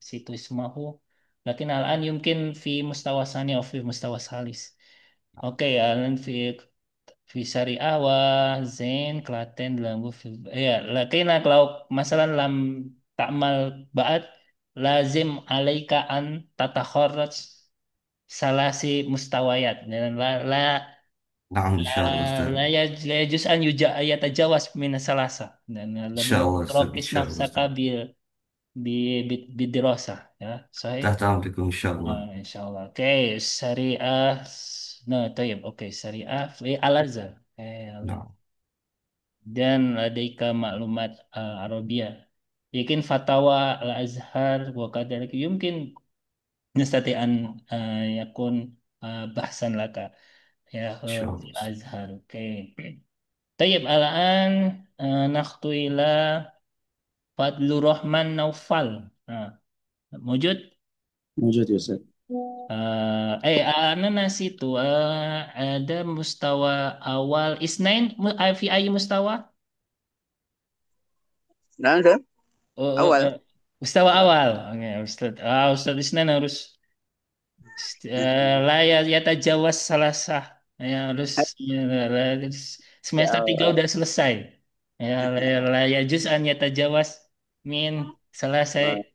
Speaker 1: situ اسمه لكن الآن يمكن في مستوى ثاني أو في مستوى ثالث أوكي الآن في syariah wa zain Klaten belanggu ya lakin kalau masalah lam takmal ba'at lazim alaika an tatakharraj salasi mustawayat dan
Speaker 9: نعم إن شاء الله أستاذ.
Speaker 1: la yajuz an yatajawas min salasa dan
Speaker 9: إن
Speaker 1: lam
Speaker 9: شاء الله أستاذ. إن
Speaker 1: turokis
Speaker 9: شاء الله
Speaker 1: nafsaka
Speaker 9: أستاذ.
Speaker 1: bidirasa ya sahih
Speaker 9: تحت أمركم إن شاء الله.
Speaker 1: insyaallah oke syariah nah طيب oke syariah fi al-azhar
Speaker 9: نعم.
Speaker 1: dan ladaika maklumat Arabia. Yakin fatwa al-Azhar wa kadalik yumkin nastati an yakun bahsan laka ya
Speaker 9: إن
Speaker 1: في
Speaker 9: شاء الله.
Speaker 1: الأزهر. اوكي طيب الآن نخطو إلى فضل الرحمن نوفل موجود.
Speaker 2: موجود يا أستاذ.
Speaker 1: أنا ناسي itu ada mustawa awal isnain في أي مستوى
Speaker 6: نعم ده أول
Speaker 1: mustawa awal. Oke Ustaz Ustaz Isnan harus lah ya ya tajawaz salah sah ya harus ya,
Speaker 6: يا
Speaker 1: semester 3
Speaker 6: أول
Speaker 1: udah selesai ya lah ya juz'an ya tajawaz min selesai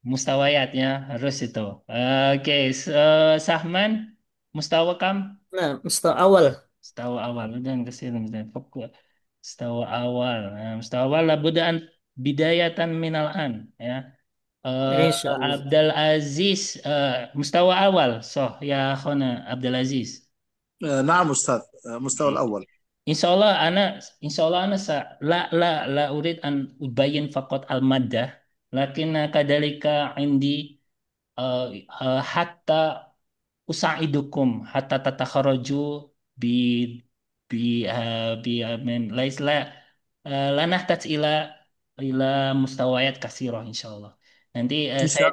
Speaker 1: mustawayatnya harus itu. Oke, Sahman, mustawa kam?
Speaker 7: نعم مستوى أول.
Speaker 1: Mustawa awal, udah kasih fokus. Mustawa awal, nah, mustawa awal labudda an bidayatan minal an, ya.
Speaker 7: إن شاء الله.
Speaker 1: Abdul Aziz, mustawa awal, ya khona Abdul Aziz.
Speaker 4: نعم أستاذ، مستوى الأول.
Speaker 1: Insya Allah ana la urid an ubayin faqat al maddah lakin kadalika indi hatta usaidukum hatta tatakharaju bi bi bi min laisla la nahtaj ila mustawayat kasirah insyaallah. Nanti
Speaker 4: إن شاء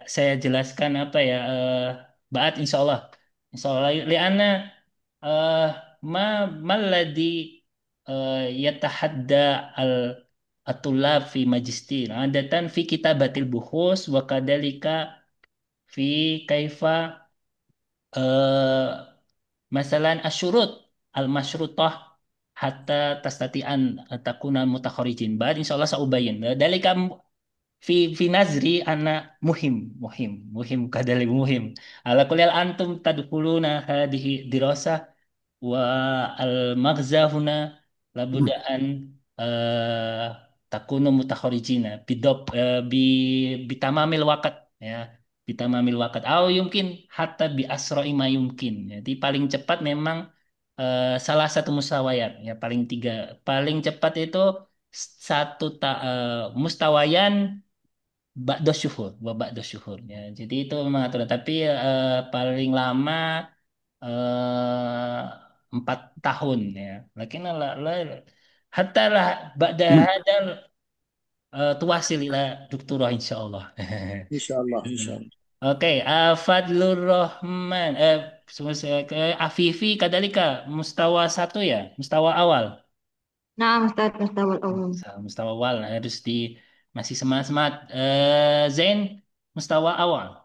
Speaker 1: saya jelaskan apa ya ba'at insyaallah. Insyaallah li'anna eh, ma malladhi yatahadda al atulab fi majistir adatan fi kitabatil buhus wa kadalika fi kaifa masalan asyurut al-masyrutah hatta tastati'an takuna mutakharijin. Ba'd insyaallah saubayin. Dalika fi nazri ana muhim kadalik muhim. Ala kulli hal antum tadkhuluna hadhihi dirasah wa al-maghza huna labudda an eh, takunu mutakharijina bi bitamamil waqt ya bitamamil waqt au yumkin hatta bi asra'i ma yumkin. Jadi paling cepat memang salah satu musawayat ya paling cepat itu mustawayan ba'da syuhur ba'da syuhur ya. Jadi itu memang aturan tapi paling lama 4 tahun ya. Lakin hatta lah ba'da hadal tuwasil ila doktorah insyaallah.
Speaker 4: إن شاء الله إن شاء الله.
Speaker 1: Oke, Fadlur Rahman Afifi kadalika mustawa satu ya, mustawa awal.
Speaker 8: نعم أستاذ مستوى الأول.
Speaker 1: Mustawa awal harus di masih semangat-semangat. Zain mustawa awal.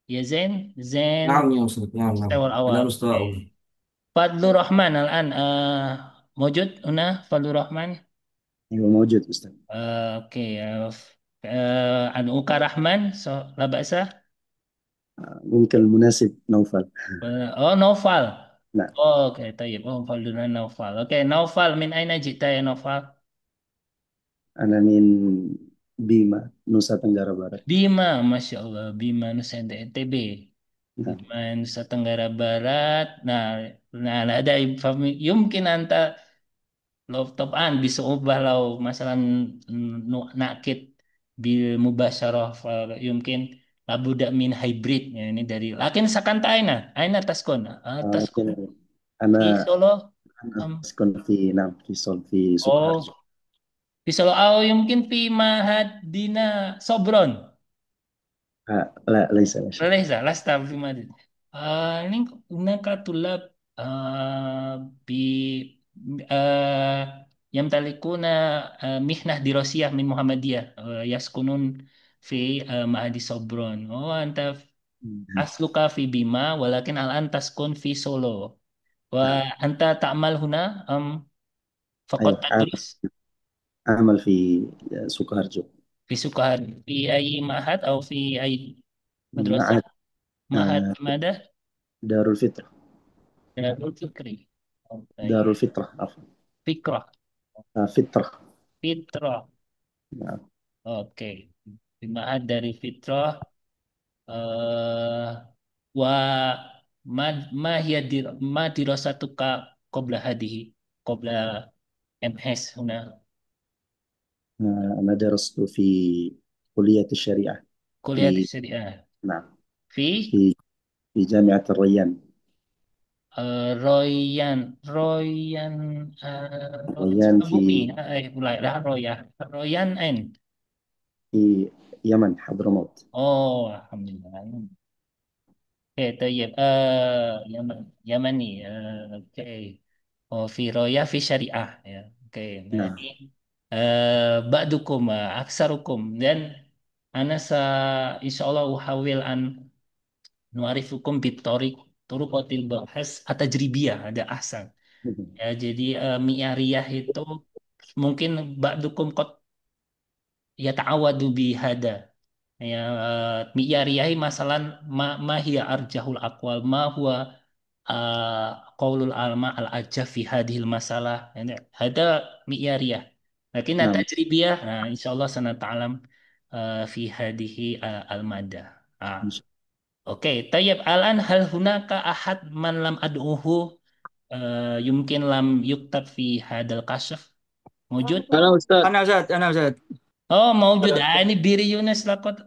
Speaker 1: Ya Zain
Speaker 9: نعم يا أستاذ، نعم نعم،
Speaker 1: mustawa
Speaker 9: أنا
Speaker 1: awal.
Speaker 9: مستوى أول.
Speaker 1: Fadlur Rahman الآن موجود هنا فضل الرحمن.
Speaker 2: أيوة موجود أستاذ.
Speaker 1: اوكي أنوك رحمن لا بأس.
Speaker 2: ممكن المناسب نوفل.
Speaker 1: نوفل.
Speaker 2: نعم.
Speaker 1: اوكي طيب فضلنا نوفل. اوكي نوفل من أين جئت يا نوفل؟
Speaker 2: أنا من بيما نوسا تنggara Barat.
Speaker 1: Bima Masya Allah Bima Nusa NTB.
Speaker 2: نعم.
Speaker 1: Bima Nusa Tenggara Barat. Nah ada يمكن أنت لو طبعا بصعوبة لو مثلا نأكد بالمباشرة فيمكن لابد من هايبريد يعني dari لكن سكنت أين تسكن؟ تسكن في
Speaker 2: أنا
Speaker 1: سولو
Speaker 2: أسكن في نعم في سول في
Speaker 1: أو
Speaker 2: سوكهارجو.
Speaker 1: في سولو أو يمكن في معهد دينا صبرون.
Speaker 2: لا ليس لا شيء.
Speaker 1: ليس لست في مدينة ini هناك طلاب ب يمتلكون مهنة دراسية من محمدية يسكنون في معهد صبرون. أنت أصلك في بيما ولكن الآن تسكن في سولو وأنت تعمل هنا أم فقط
Speaker 2: أيوة
Speaker 1: تدرس
Speaker 2: أعمل في سوكهارجو.
Speaker 1: في سكهر في أي معهد أو في أي مدرسة؟
Speaker 2: معهد
Speaker 1: معهد ماذا؟
Speaker 2: دار الفطرة.
Speaker 1: دار الفكري.
Speaker 2: دار الفطرة عفوا.
Speaker 1: فكرة
Speaker 2: فطرة.
Speaker 1: فطرة.
Speaker 2: نعم.
Speaker 1: Oke, Bima dari fitrah wa ma ma hiya dir ma dirasatuka qabla hadihi قبل MS هنا؟
Speaker 2: أنا درست في كلية الشريعة
Speaker 1: كلية
Speaker 2: في
Speaker 1: الشريعة
Speaker 2: نعم
Speaker 1: في
Speaker 2: في في جامعة الريان.
Speaker 1: روyan
Speaker 2: الريان
Speaker 1: Sukabumi,
Speaker 2: في
Speaker 1: mulai dah Royan, Royan N.
Speaker 2: في يمن حضرموت.
Speaker 1: Oh, alhamdulillah. Oke, طيب Yamani. Oke. Oh, fi roya fi syariah ya. Oke, nah ini
Speaker 2: نعم.
Speaker 1: ba'dukum aksarukum dan ana insyaallah uhawil an nuarifukum bitorik turuqatil bahas at-tajribiyah ada ahsan. Ya, jadi mi'ariyah itu mungkin ba'dukum qad yata'awadu bihada. Ya, mi'ariyah masalan ma hiya arjahul aqwal ma huwa qaulul alma al ajab fi hadhil masalah. Yani hada mi'ariyah. Lakin
Speaker 2: نعم.
Speaker 1: tajribiyah, nah insyaallah sanata'alam fi hadhihi al madah. Ah.
Speaker 2: إن شاء
Speaker 1: Oke, tayyib alan hal hunaka ahad man lam ad'uhu yumkin lam yuktab fi hadal kasyaf mewujud?
Speaker 3: أنا أستاذ.
Speaker 7: أنا أستاذ
Speaker 1: Oh, mewujud. Ini Biri Yunus lakot.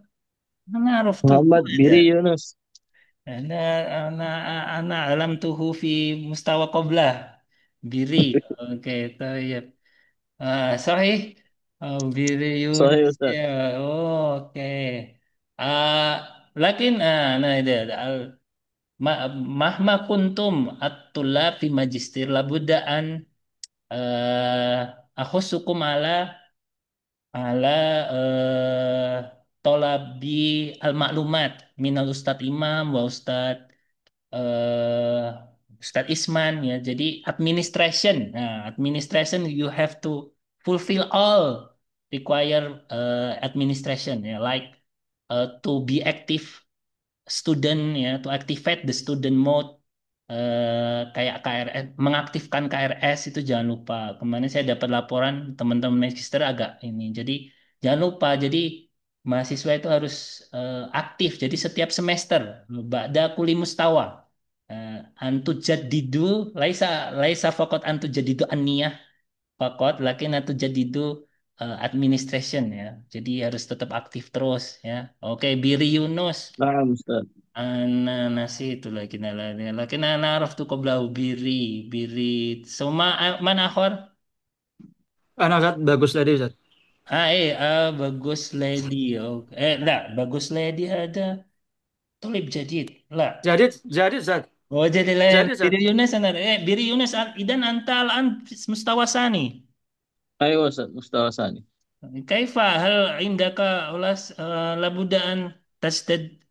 Speaker 1: Ana araftuhu
Speaker 3: محمد
Speaker 1: ada.
Speaker 3: بيري يونس.
Speaker 1: Ana ana ana alam tuhu fi mustawa qablah. Biri. Oke, tayyib. Sahih. Oh, Biri
Speaker 3: صحيح
Speaker 1: Yunus
Speaker 3: أستاذ.
Speaker 1: ya. Oh, oke. Lakin nah itu ada. Ma mahma kuntum at-tullab fi magister labudda an akhusukum ala tolabi al-maklumat minal Ustad Imam wa Ustad Isman ya. Jadi administration. Nah, administration you have to fulfill all require administration ya, like to be active student ya, to activate the student mode, kayak KRS, mengaktifkan KRS itu jangan lupa. Kemarin saya dapat laporan teman-teman magister agak ini. Jadi jangan lupa. Jadi mahasiswa itu harus aktif. Jadi setiap semester ba'da kuli mustawa antu jadidu laisa laisa faqat antu jadidu an-niyah faqat lakin antu jadidu administration ya. Jadi harus tetap aktif terus ya. Oke, Biri Yunus.
Speaker 3: نعم أستاذ.
Speaker 1: أنا نسيت لكن أنا عرفت قبله بيري ثم من آخر؟
Speaker 7: أنا أستاذ bagus tadi Ustaz.
Speaker 1: bagus lady. لا bagus lady هذا طالب جديد لا.
Speaker 7: jadi Ustaz.
Speaker 1: jadi lain
Speaker 7: Jadi Ustaz.
Speaker 1: بيري يونس أنا بيري يونس إذا أنت الآن في مستوى ثاني.
Speaker 3: أيوة أستاذ مستوى ثاني.
Speaker 1: كيف هل عندك لابد أن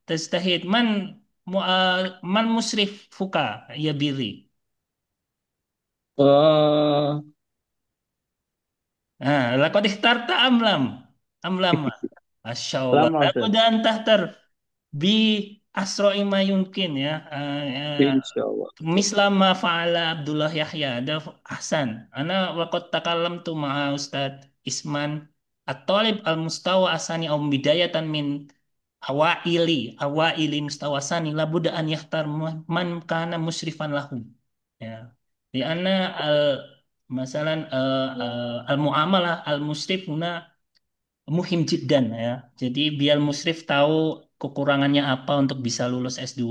Speaker 1: تجتهد من مسرفك يا بيري؟
Speaker 3: آه
Speaker 1: لقد اخترت أم لم ما شاء الله
Speaker 3: لما أستاذ.
Speaker 1: لابد أن تختار بأسرع ما يمكن يا
Speaker 3: إن شاء الله.
Speaker 1: مثل ما فعل عبد الله يحيى ده أحسن. أنا وقد تكلمت مع أستاذ إسمان الطالب المستوى الثاني أو بداية من أوائل مستوى الثاني لابد أن يختار من كان مشرفا له ya. لأن مثلا المعاملة المسرف هنا muhim jiddan ya. Jadi biar musrif tahu kekurangannya apa untuk bisa lulus S2,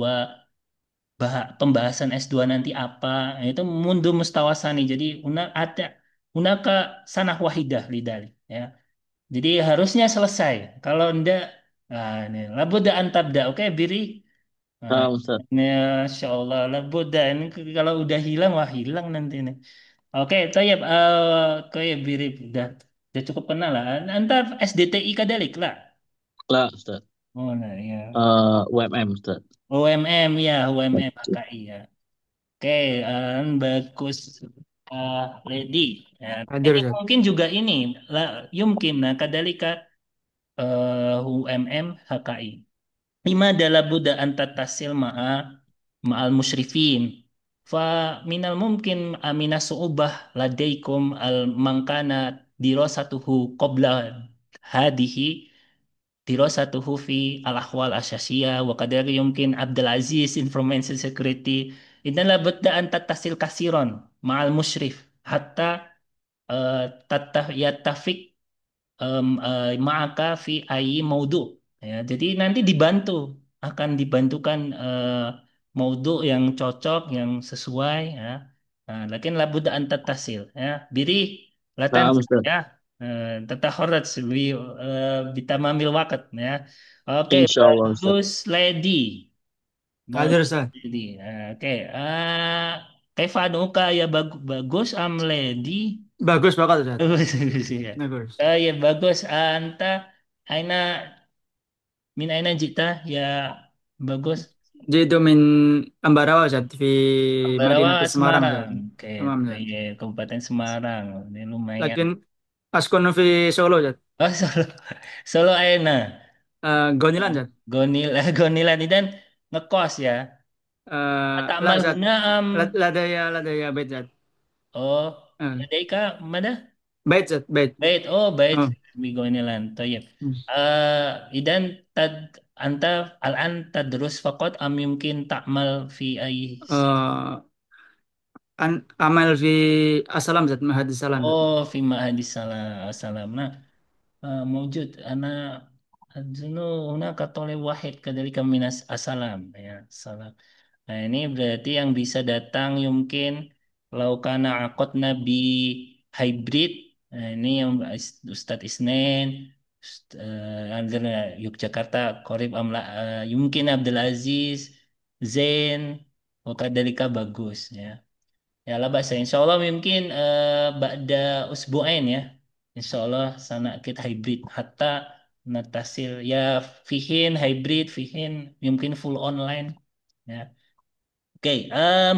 Speaker 1: pembahasan S2 nanti apa. Nah, itu mundur mustawasani. Jadi unaka sanah wahidah lidalik ya. Jadi harusnya selesai. Kalau enggak, nah ini labudda antabda. Oke, Biri. Nah,
Speaker 3: نعم أستاذ.
Speaker 1: ini Masya Allah, labudda. Ini kalau udah hilang, wah hilang nanti nih. Oke, Tayyip, kayak Biri udah cukup kenal lah. Antar SDTI kadalik lah.
Speaker 3: لا أستاذ.
Speaker 1: Oh, nah ya.
Speaker 3: UMM أستاذ.
Speaker 1: UMM ya, UMM HKI ya. Oke, bagus, Lady. Ya,
Speaker 7: Hadir
Speaker 1: ini
Speaker 7: Ustaz.
Speaker 1: mungkin juga ini, yumkin, nah, kadalika UMM HKI. Lima adalah Buddha antatasil ma'al musyrifin. Fa minal mungkin amina su'ubah ladaikum al mangkana dirasatuhu qabla hadihi dirasatuhu fi al ahwal asyasiyah wa kadari yumkin Abdul Aziz information security idan la budda an tattasil kasiron ma'al musyrif hatta eh, yattafik ma'aka fi ayyi maudu. Ya, jadi nanti akan dibantukan maudu yang cocok, yang sesuai ya. Nah, lakin labudda an tattasil ya. Biri latan
Speaker 3: Nah, Ustaz.
Speaker 1: ya. Tatahorat bitamamil waqt ya. Oke,
Speaker 3: Insya Allah, Ustaz.
Speaker 1: bagus lady.
Speaker 10: Hadir
Speaker 1: Bagus
Speaker 10: Ustaz.
Speaker 1: lady. Oke, kaifa anuka ya bagus am lady?
Speaker 10: Bagus banget Ustaz.
Speaker 1: Bagus, bagus ya.
Speaker 10: Bagus.
Speaker 1: Ya bagus. Anta aina min aina jita ya bagus.
Speaker 10: Jitu min Ambarawa Ustaz di
Speaker 1: Ambarawa
Speaker 10: Madinah Semarang
Speaker 1: Semarang.
Speaker 10: Ustaz.
Speaker 1: Oke,
Speaker 10: Tamam Ustaz.
Speaker 1: iya Kabupaten Semarang. Ini lumayan.
Speaker 10: Lakin askunu fi Solo Ustaz.
Speaker 1: Oh, Solo. Solo aina.
Speaker 10: Gonilan Ustaz.
Speaker 1: Gonil Gonilan dan ngekos ya. Tak
Speaker 10: La Ustaz.
Speaker 1: malhuna
Speaker 10: Ladaya bait Ustaz.
Speaker 1: oh,
Speaker 10: Eh,
Speaker 1: ladaika mana?
Speaker 10: Bait Ustaz, bait.
Speaker 1: Bait. Oh, bait
Speaker 10: Oh.
Speaker 1: di Gonilan. Tayyib.
Speaker 10: Hmm.
Speaker 1: Idan anta al-an tadrus faqat am yumkin ta'mal fi ay
Speaker 10: Eh, Amal fi Asalam Ustaz, Mahadis Salam Ustaz.
Speaker 1: oh fi ma'hadis salam. Nah, موجود أنا أظن هناك طالب واحد كذلك من السلام ya salam. Nah ini berarti yang bisa datang mungkin laukana akotna bi hybrid. Nah ini yang Ustadz Isnen, Andrea Yogyakarta, Korib Amla, mungkin Abdul Aziz, Zain, Wakadalika bagus ya. Ya lah bahasa insya Allah mungkin ba'da usbu'ain ya. Insya Allah sana kita hybrid hatta natasil ya fihin hybrid fihin mungkin full online ya. Oke,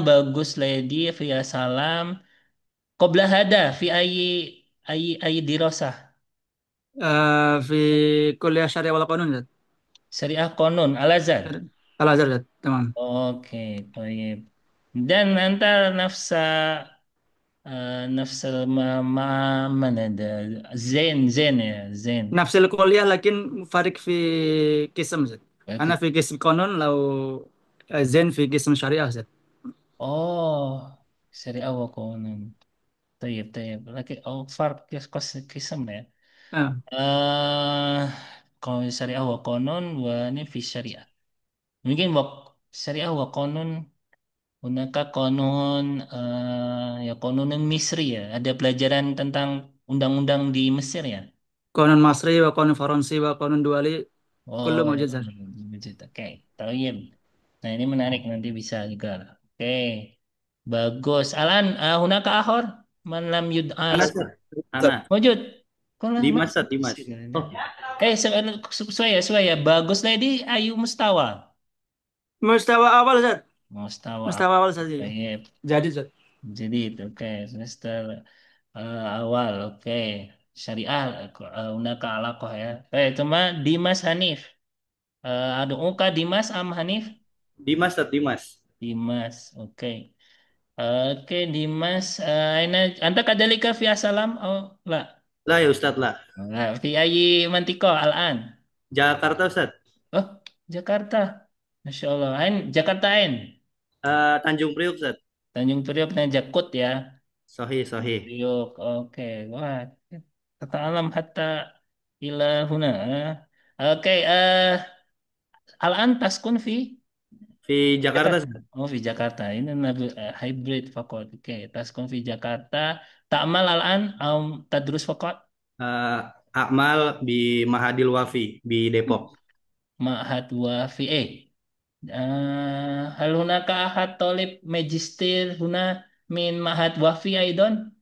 Speaker 1: bagus lady via salam. Qobla hada fi ayi dirosah.
Speaker 10: Fi Kuliah Syariah wal Qanun Ustaz.
Speaker 1: Syariah Konun Al Azhar.
Speaker 10: Al Azhar Ustaz. Tamam.
Speaker 1: Oke, baik. Dan antar nafsa nafsal mana ada Zen ya Zen.
Speaker 10: Nafsil kuliah lakin farik fi kism Ustaz. Ana
Speaker 1: Oke.
Speaker 10: fi kism Qanun lau Zain fi kism Syariah Ustaz.
Speaker 1: Oh, syariah wa qanun. Tayyib, tayyib. Laki farq qism ya.
Speaker 10: Ah,
Speaker 1: Eh kalau syariah wa qanun wa ini fi syariah. Mungkin wa syariah wa qanun hunaka qanun ya qanunun Misri ya. Ada pelajaran tentang undang-undang di Mesir ya.
Speaker 10: Qanun Masri wa Qanun Faransi wa Qanun Duali kullu
Speaker 1: Oh,
Speaker 10: mawjud Ustaz.
Speaker 1: wujud. Oke, tayyib. Nah, ini menarik nanti bisa juga lah. Oke. Bagus. Alan, hunaka ahor man lam yud'as.
Speaker 3: Ana, Ustaz. Ana.
Speaker 1: Wujud. Kok lah
Speaker 3: Dimas, Ustaz, Dimas. Oh,
Speaker 1: sesuai ya. Bagus lady Ayu Mustawa.
Speaker 10: Mustawa awal Ustaz.
Speaker 1: Mustawa.
Speaker 10: Mustawa awal Ustaz.
Speaker 1: Tayyib.
Speaker 10: Jadi Ustaz.
Speaker 1: Jadi itu oke semester awal oke. Syariah hunaka alaqah ya. Cuma Dimas Hanif. Ada Uka Dimas Am Hanif?
Speaker 3: Dimas, Ustaz, Dimas.
Speaker 1: Dimas, oke. Oke, Dimas. Anta kadalika fi salam? Oh, la.
Speaker 3: Lah ya Ustaz lah.
Speaker 1: La, fi ayi mantiko al-an?
Speaker 3: Jakarta, Ustaz.
Speaker 1: Oh, Jakarta. Masya Allah. Jakarta Ain.
Speaker 3: Tanjung Priuk, Ustaz.
Speaker 1: Tanjung Priok dan Jakut ya.
Speaker 3: Sahih, sahih.
Speaker 1: Priok, oke. Wah, kata alam hatta ila huna. Oke, al-an taskun fi?
Speaker 3: Di Jakarta,
Speaker 1: Jakarta.
Speaker 3: Ustaz.
Speaker 1: Oh, di Jakarta. Ini hybrid fakot. Oke, taskun fi Jakarta. Ta'mal al-an tadrus fakot.
Speaker 3: Eh, Akmal di Mahadil Wafi di Depok.
Speaker 1: Ma'had wa fi hal hunaka ahad talib magister huna min ma'had wa fi aidon?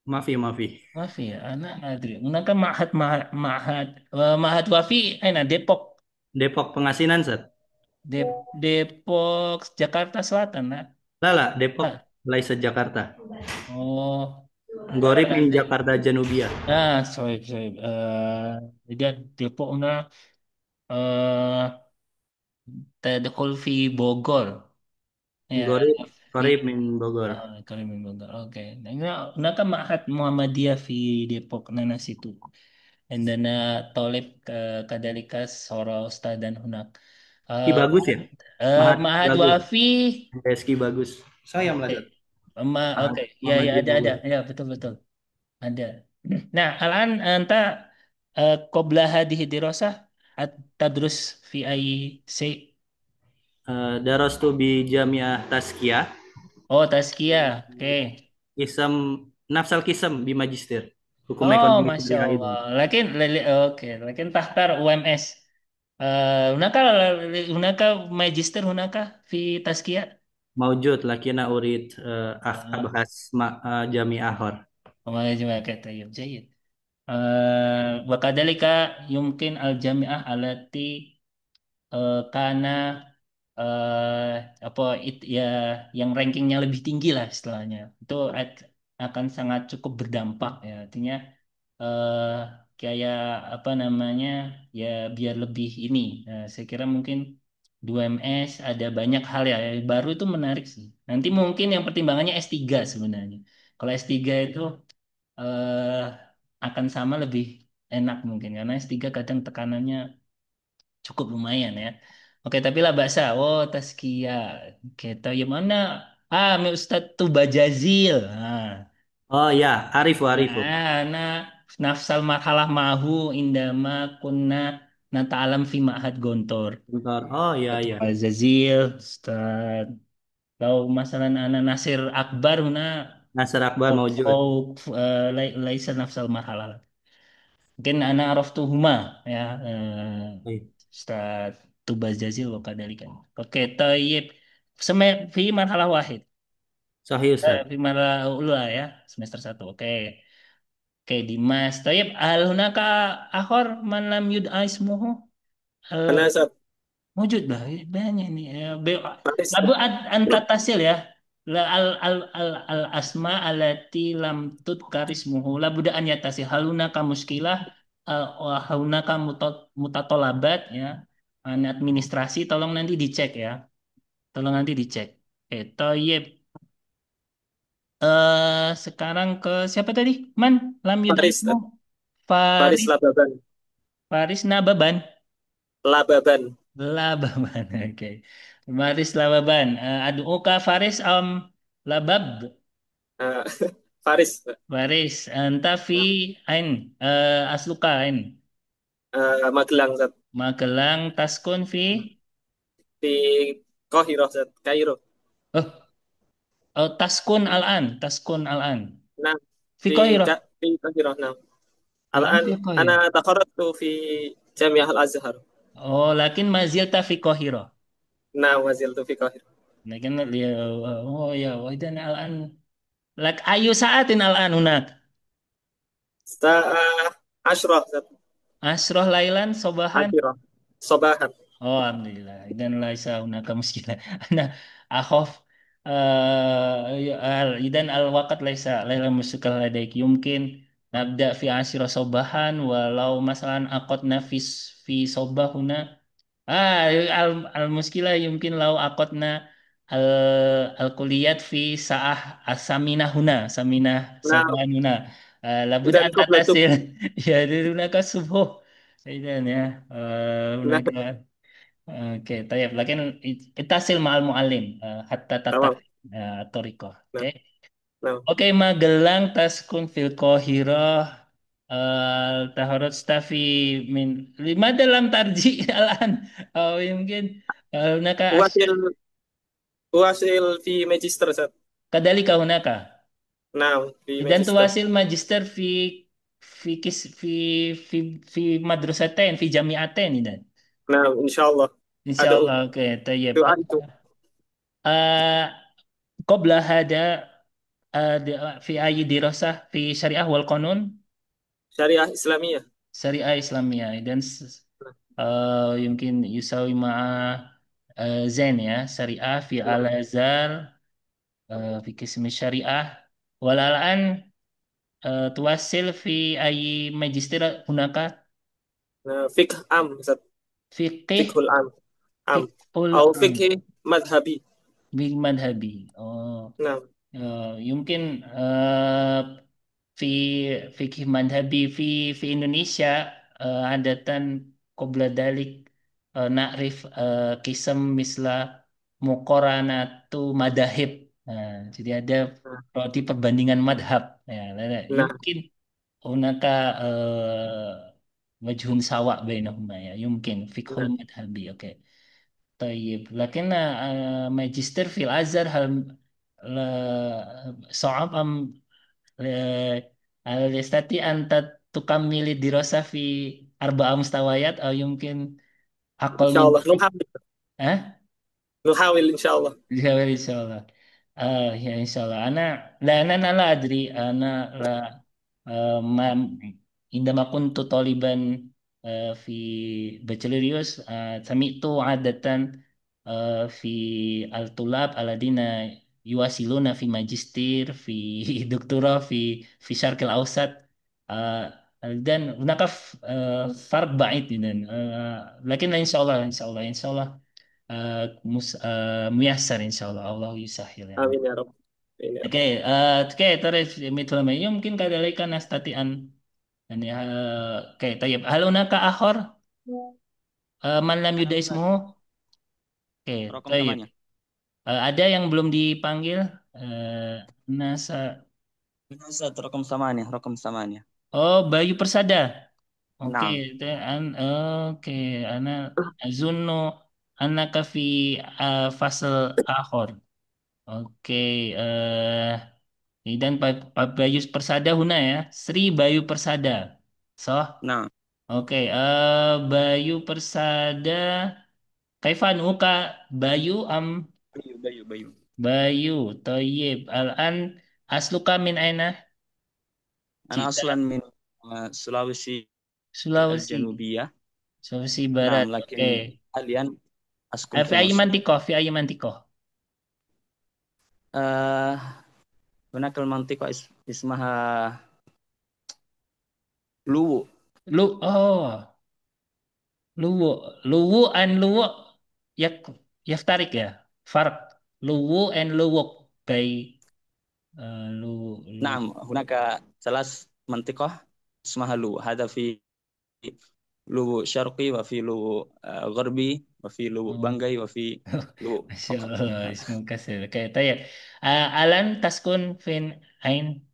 Speaker 3: Mafi, Mafi.
Speaker 1: Wa fi ana adri. Hunaka ma'had wa fi aina Depok.
Speaker 3: Depok Pengasinan, Ustaz.
Speaker 1: Depok Jakarta Selatan nah.
Speaker 3: Lala, Depok,
Speaker 1: Ah,
Speaker 3: Laisa Jakarta.
Speaker 1: oh.
Speaker 3: Gorip min Jakarta Janubia.
Speaker 1: Sorry. Jadi Depok na eh tadkhul fi Bogor. Ya,
Speaker 3: Gorip,
Speaker 1: fi
Speaker 3: Gorip min Bogor.
Speaker 1: Kalimantan Bogor. Oke. Nah, kan Ma'had Muhammadiyah fi Depok nana situ. And then Tolib kadalika Sora Ustad dan Hunak.
Speaker 3: Ki
Speaker 1: Eh
Speaker 3: bagus ya? Mahat
Speaker 1: Ma'had
Speaker 3: bagus.
Speaker 1: Wafi
Speaker 3: Reski bagus. Saya
Speaker 1: oke.
Speaker 3: Ustaz.
Speaker 1: Oke, ya ya
Speaker 3: Muhammadiyah
Speaker 1: ada,
Speaker 3: dulu.
Speaker 1: ya betul betul ada. Nah, alan anta qabla hadhihi dirasah tadrus fi ay say.
Speaker 3: Darastu bi Jamiah Tazkiyah.
Speaker 1: Oh, tazkiyah. Oke.
Speaker 3: Kisam Nafsal Kisam di Magister. Hukum
Speaker 1: Oh,
Speaker 3: Ekonomi
Speaker 1: Masya
Speaker 3: Syariah
Speaker 1: Allah.
Speaker 3: ini.
Speaker 1: Oke. Lakin tahtar UMS. Hunaka hunaka magister hunaka fi tazkiyah.
Speaker 3: Maujud lakina urid
Speaker 1: Ah,
Speaker 3: abahas Jami Ahor.
Speaker 1: ما طيب جيد. وكذلك يمكن الجامعة التي karena apa ya yang rankingnya lebih tinggi lah istilahnya itu akan sangat cukup berdampak ya artinya eh, kayak apa namanya ya biar lebih ini. Saya kira mungkin 2MS ada banyak hal ya yang baru itu menarik sih nanti mungkin yang pertimbangannya S3 sebenarnya kalau S3 itu eh, akan sama lebih enak mungkin karena S3 kadang tekanannya cukup lumayan ya. Oke, tapi lah baksa. Oh, tazkiyah. Oke, tahu yang mana? Mi Ustadz Tuba Jazil.
Speaker 3: Oh ya, Arifu Arifu.
Speaker 1: Nah, nafsal marhalah mahu indama kunna nata'alam fi ma'had gontor.
Speaker 3: Bentar. Oh ya ya.
Speaker 1: Tuba Jazil, Ustadz. Tahu masalah anak Nasir Akbar huna
Speaker 3: Nasir Akbar Maujud.
Speaker 1: oh, laisa nafsal marhalah. Mungkin anak araftuhuma ya.
Speaker 3: Baik.
Speaker 1: Ustaz Tubaz Jazil wa kadalika. Oke, tayyib. Fi marhalah wahid.
Speaker 3: Sahih Ustaz.
Speaker 1: Fi marhalah ula ya, semester satu. Oke. Oke, Dimas. Tayyib, hal hunaka akhor man lam yud'a ismuhu? Al
Speaker 11: Karena saat
Speaker 1: wujud lah, banyak nih.
Speaker 11: Paris,
Speaker 1: Labu anta tasil ya. La al asma alati lam tudkar ismuhu. Labu an yatasil. Hal hunaka muskilah hal hunaka mutatolabat ya. Administrasi tolong nanti dicek ya. Tolong nanti dicek. Toyib. Sekarang ke siapa tadi? Man, lam
Speaker 11: Paris,
Speaker 1: yudaismu.
Speaker 11: Paris
Speaker 1: Faris,
Speaker 11: Lababan,
Speaker 1: Faris Nababan.
Speaker 11: Lababan,
Speaker 1: Lababan, oke. Faris Lababan. Aduka Faris Labab.
Speaker 11: Eh, Paris,
Speaker 1: Faris, anta fi ain. Asluka ain.
Speaker 11: Magelang, Zat.
Speaker 1: Magelang taskun fi.
Speaker 11: Di Kairo, Zat. Kairo.
Speaker 1: Oh, taskun al-an. Taskun al-an.
Speaker 11: Nah,
Speaker 1: Fi
Speaker 11: di
Speaker 1: Qairah.
Speaker 11: di Kairo. Nah,
Speaker 1: Al-an
Speaker 11: الآن
Speaker 1: fi
Speaker 11: أنا
Speaker 1: Qairah.
Speaker 11: تخرجت في جامعة الأزهر.
Speaker 1: Oh, lakin mazilta fi Qairah.
Speaker 11: نعم، ما زلت في القاهرة.
Speaker 1: Lakin oh ya, wajan al-an. Lak ayu saatin al-an hunak.
Speaker 11: الساعة 10 ذات.
Speaker 1: Asroh lailan sobahan.
Speaker 11: 10 صباحا.
Speaker 1: Oh, alhamdulillah. Dan laisa hunaka muskilah. Nah, akhof idan al waqt laisa laila muskil ladaik yumkin nabda fi asyra sobahan walau masalan aqadna fi sobah huna al al muskilah yumkin lau aqadna al al kuliyat fi saah asamina huna saminah
Speaker 11: نعم،
Speaker 1: sobahan huna labud
Speaker 11: إذا
Speaker 1: an
Speaker 11: قبل
Speaker 1: tatasil
Speaker 11: الظهر.
Speaker 1: ya dari hunaka subuh idan ya
Speaker 11: نعم،
Speaker 1: hunaka. Oke, tayyib. Lakin itasil ma'al mu'alim hatta tatah
Speaker 11: تمام.
Speaker 1: toriko. Oke.
Speaker 11: نعم، نعم.
Speaker 1: Oke, Magelang taskun fil Qahirah taharut stafi min lima dalam tarji alan. Oh, mungkin hunaka
Speaker 11: أواصل أواصل في ماجستير ذات.
Speaker 1: kadalika hunaka.
Speaker 11: نعم، في
Speaker 1: Idan
Speaker 11: ماجستير.
Speaker 1: tuwasil magister fi kis fi madrasatain fi jami'atain idan.
Speaker 11: نعم، إن شاء الله. أدعو
Speaker 1: Insyaallah. Oke, tayyib.
Speaker 11: دعائكم.
Speaker 1: Eh, قبل هذا في أي دراسة في شريعة والقانون
Speaker 11: شريعة إسلامية.
Speaker 1: شريعة إسلامية إذن يمكن يساوي مع زين يا شريعة في
Speaker 11: نعم.
Speaker 1: الأزهر في قسم الشريعة والآن تواصل في أي ماجستير هناك
Speaker 11: فقه عام ذات.
Speaker 1: فقه
Speaker 11: فقه العام عام
Speaker 1: فقه
Speaker 11: أو
Speaker 1: الأم
Speaker 11: فقه مذهبي.
Speaker 1: بالمذهبي
Speaker 11: نعم.
Speaker 1: يمكن في fikih madhabi في Indonesia عادة قبل ذلك نعرف قسم مثل مقارنة madahib Nah, jadi ada roti perbandingan madhab. Ya,
Speaker 11: Nah,
Speaker 1: yumkin hunaka wajhun sawa bainahuma ya. Yumkin fiqhul
Speaker 11: nah.
Speaker 1: madhabi. Oke. طيب لكن ماجستير في الأزهر صعب أم هل يستطيع أن تكمل الدراسة في 4 مستويات أو يمكن
Speaker 11: إن
Speaker 1: أقل
Speaker 11: شاء
Speaker 1: من
Speaker 11: الله
Speaker 1: ذلك؟
Speaker 11: نحاول.
Speaker 1: أه؟
Speaker 11: نحاول إن شاء الله.
Speaker 1: جميل إن شاء الله. يا إن شاء الله أنا لا أدري أنا لا ما عندما كنت طالبا في بكالوريوس سمعت عادة في الطلاب الذين يواصلون في ماجستير في دكتوراه في الشرق الأوسط dan هناك فرق بعيد جدا لكن إن شاء الله ميسر إن شاء الله الله يسهل يعني.
Speaker 11: آمين يا رب. آمين يا رب.
Speaker 1: اوكي اوكي تعرف مثل ما يمكن كذلك نستطيع أن يعني اوكي طيب هل هناك آخر من لم
Speaker 10: أنا
Speaker 1: يدع
Speaker 10: أستاذ
Speaker 1: اسمه. Oke
Speaker 10: رقم
Speaker 1: طيب
Speaker 10: 8.
Speaker 1: ada yang belum dipanggil Nasa.
Speaker 10: أنا أستاذ رقم 8.
Speaker 1: Oh Bayu Persada. Oke
Speaker 10: نعم.
Speaker 1: oke أنا أظن أنك في فصل آخر. Oke, dan Pak Bayu Persada Huna ya, Sri Bayu Persada. So,
Speaker 10: نعم.
Speaker 1: oke, Bayu Persada, Kaifan Uka Bayu
Speaker 10: بيو.
Speaker 1: Bayu, Toyib, Al-An, Asluka min aina,
Speaker 10: أنا
Speaker 1: Cita,
Speaker 10: أصلا من سلاوسي
Speaker 1: Sulawesi,
Speaker 10: الجنوبية.
Speaker 1: Sulawesi Barat.
Speaker 10: نعم، لكن
Speaker 1: Oke,
Speaker 10: حاليا أسكن في
Speaker 1: في أي
Speaker 10: مصر.
Speaker 1: mantiko, في أي mantiko.
Speaker 10: آه هناك المنطقة اسمها لوو.
Speaker 1: Oh, Luwu, Luwu and Luwuk, yak, yaftarik ya, Fark, Luwu and Luwuk, by Lu.
Speaker 10: نعم، هناك 3 منطقة اسمها لوو. هذا في لوو شرقي، وفي لوو غربي، وفي لوو
Speaker 1: Oh,
Speaker 10: بانجاي، وفي لوو
Speaker 1: Masya
Speaker 10: فقط.
Speaker 1: Allah, ismu kasir. Oke, tanya. Alan taskun fin ain.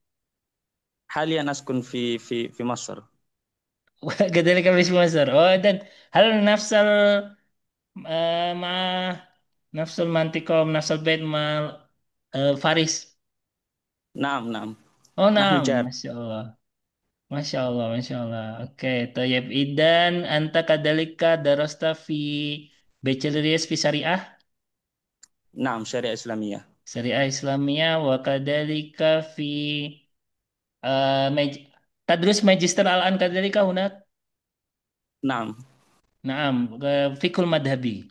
Speaker 10: حاليا أسكن في مصر.
Speaker 1: Kedalika bismu Masar. Oh, dan hal nafsal ma nafsul mantikom nafsul bait ma Faris.
Speaker 10: نعم نعم.
Speaker 1: Oh,
Speaker 10: نحن
Speaker 1: nam,
Speaker 10: جار.
Speaker 1: Masya Allah. Masya Allah, Masya Allah. Oke, Tayyib Idan, anta kadalika darasta fi Bachelorias fi Syariah,
Speaker 10: نعم، شريعة إسلامية.
Speaker 1: Syariah Islamiyah, wa kadalika fi maj tadrus Magister Al-An kadalika hunak.
Speaker 10: نعم،
Speaker 1: Naam, fikul madhabi.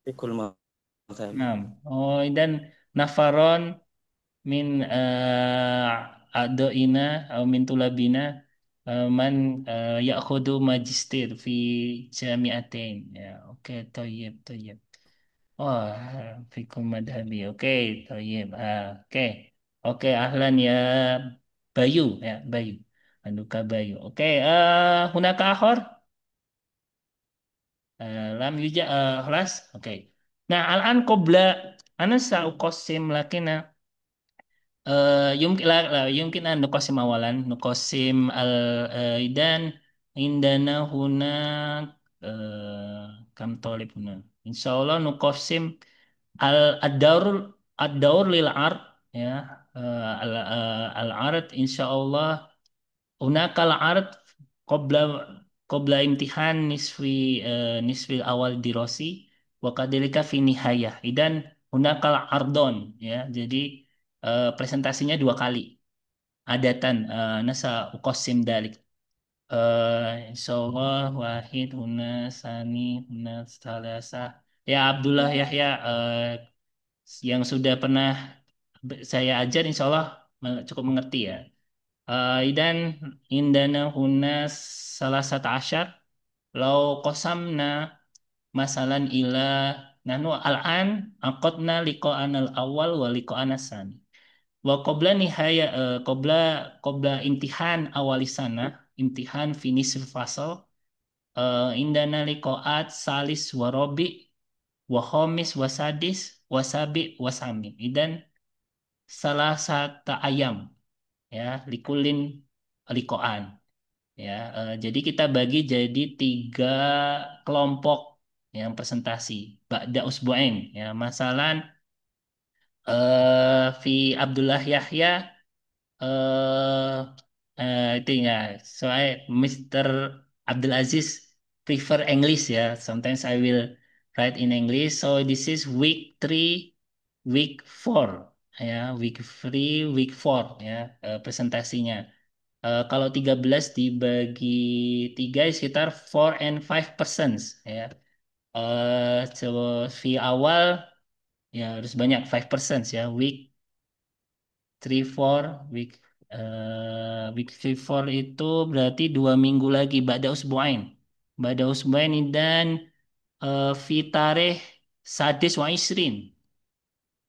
Speaker 10: في كل مذهب.
Speaker 1: Naam. Oh, dan nafaron min adoina atau min tulabina man ya'khudu magister fi jami'atain. Ya, oke, tayyib, tayyib. Oh, fikum madhabi. Oke, tayyib. Oke. Oke, ahlan ya Bayu, ya, Bayu. Anuka Bayu. Oke, hunaka akhor? Lam yuja خلاص. Oke. Nah, al-an qabla ana sa'uqassim lakina يمكن أن نقسم أولا نقسم الإيدان عندنا هنا كم طالب هنا إن شاء الله نقسم الدور للعرض يا العرض إن شاء الله هناك العرض قبل امتحان نصف الأول الدراسي وكذلك في النهاية إذن هناك العرضون ya jadi presentasinya 2 kali adatan nasa ukosim dalik insyaallah wahid huna sani huna salasa ya Abdullah Yahya yang sudah pernah saya ajar insyaallah cukup mengerti ya. Dan indana huna salah satu asyar lau qasamna masalan ila nahnu al-an aqadna liqa'an al-awwal wa liqa'an as-sani wa qabla nihaya qabla imtihan awali sana imtihan finish fasal indana liqa'at salis wa rabi wa khamis wa sadis wa sabi wa samin idan salah satu ayam, ya, likulin likoan. Ya, jadi kita bagi jadi 3 kelompok yang presentasi. Ba'da usbu'ain, ya, masalan fi Abdullah Yahya itu ya, soalnya Mr. Abdul Aziz prefer English ya. Sometimes I will write in English. So this is week 3, week 4 ya, week 3, week 4 ya, presentasinya. Kalau 13 dibagi 3 sekitar 4 and 5% ya. So fee awal ya harus banyak 5% ya. Week 3, 4, week 3, 4 itu berarti 2 minggu lagi. Ba'da usbu'ain. Ba'da usbu'ain dan fi tarikh sadis wa isrin.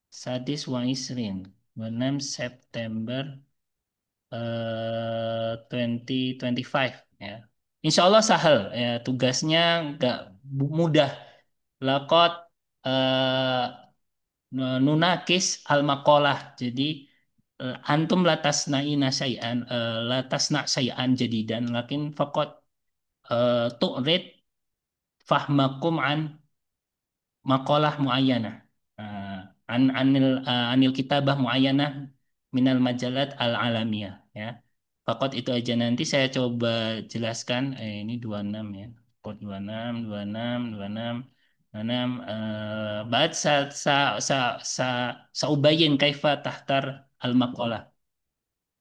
Speaker 1: Sadis wa isrin. 6 September 2025 ya. Insya Allah sahel ya, tugasnya nggak mudah. Lakot nunakis al maqalah. Jadi antum latasna syai'an jadidan lakin faqat tu'rid fahmakum an makalah muayyanah. Ah, anil kitabah muayyanah minal majalat al alamiyah ya. Fakot itu aja, nanti saya coba jelaskan. Ini 26 ya. Kod 26, 26, 26, 26. Ba'd sa saubayin kaifa tahtar al maqalah.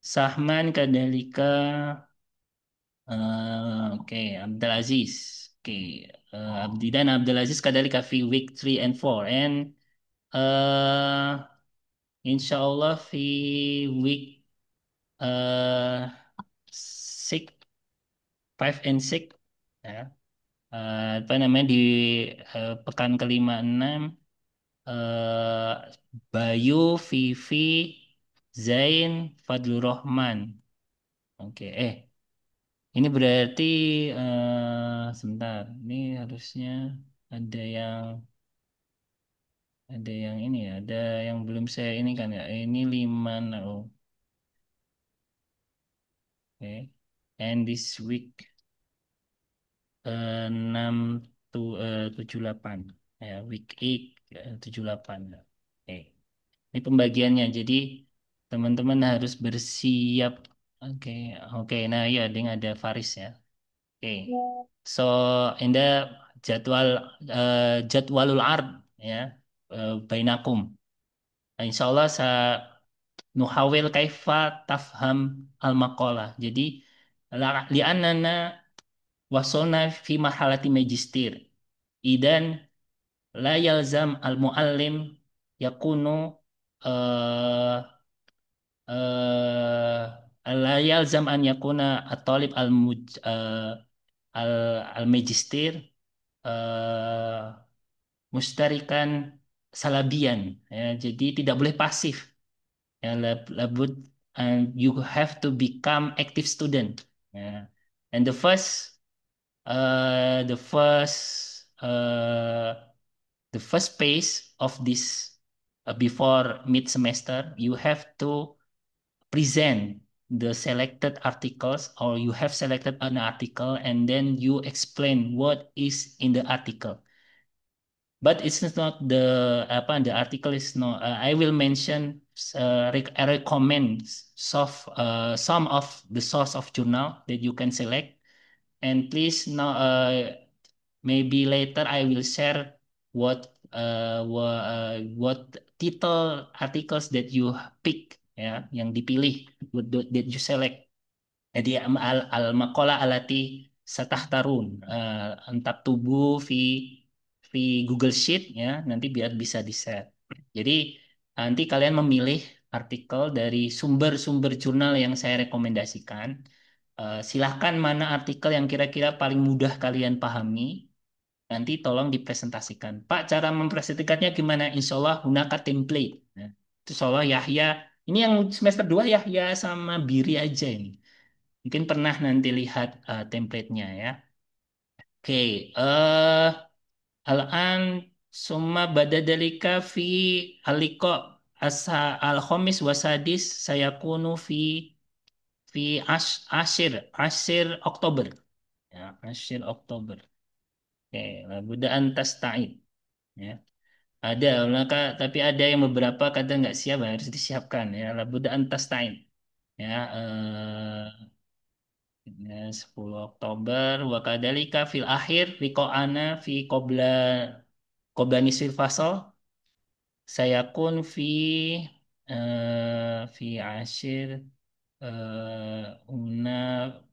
Speaker 1: Sahman kadalika oke, Abdul Aziz. Oke, Abdi dan Abdul Aziz kadalika fi week 3 and 4 and insya Allah fi week 6, 5 and 6 ya. Apa namanya di pekan kelima enam, eh, Bayu, Vivi, Zain, Fadlur Rahman. Oke, ini berarti sebentar. Ini harusnya ada yang ini ya, ada yang belum saya ini kan ya. Ini 5 oh. Oke. And this week 6 7 8 ya, week 8 7 8. Oke. Ini pembagiannya. Jadi teman-teman harus bersiap. Oke, oke. Nah, ya, ada Faris ya. Oke. So, in the jadwalul ard ya, bainakum. Nah, insya Allah saya nuhawil kaifa tafham al maqalah. Jadi li'annana wasolna fi marhalati majistir. Idan la yalzam al muallim yakunu eh la yalzam an yakuna at-talib al al majistir eh, mustarikan salabian ya. Jadi tidak boleh pasif. Ya, labud, and you have to become active student. Ya. And the first phase of this before mid semester, you have to present the selected articles, or you have selected an article and then you explain what is in the article. But it's not the article is not. I will mention I recommend some of the source of journal that you can select, and please now maybe later I will share what title articles that you pick ya, yang dipilih, that you select. Jadi al maqalah alati satahtarun antab tubuh vi Google Sheet ya, nanti biar bisa di-share. Jadi nanti kalian memilih artikel dari sumber-sumber jurnal yang saya rekomendasikan. Silahkan mana artikel yang kira-kira paling mudah kalian pahami. Nanti tolong dipresentasikan. Pak, cara mempresentasikannya gimana? Insya Allah gunakan template. Nah, itu insya Allah Yahya. Ini yang semester 2 Yahya sama Biri aja ini. Mungkin pernah nanti lihat template-nya ya. Oke, al-an summa badadalika fi aliko al-khamis wasadis sayakunu fi ashir Oktober. Ya, ashir Oktober. Oke, labudda an tasta'id. Ya. Ada, maka tapi ada yang beberapa kadang nggak siap harus disiapkan ya. Labudda an tasta'id. Ya, 10 Oktober wa kadzalika fil akhir liqa'ana fi qabla nisfil fasal sayakun fi ashir una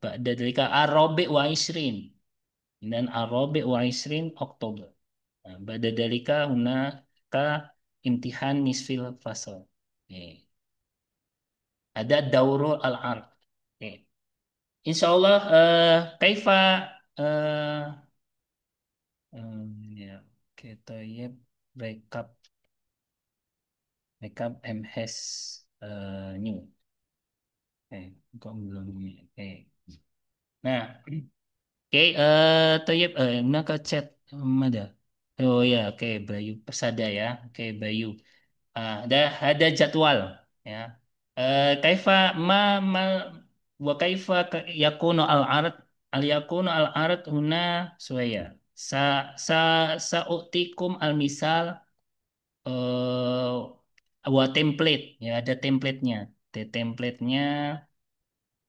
Speaker 1: ba'da dzalika arabi wa isrin dan arabi wa isrin Oktober. Nah, ba'da dzalika una ka imtihan nisfil fasal. Oke. Ada daurul al-ard. Oke. Insyaallah kaifa eh ya kita ya break up MHS new. Kok belum ini? Oke. Nah, oke Toyib nak ke chat ada. Oh ya, oke Bayu Persada ya. Oke Bayu. Ada jadwal ya. Kaifa ma wa kaifa yakunu al-arad yakunu al-arad huna suaya. Sa sa Sa'utikum al-misal wa template ya ada templatenya. Templatenya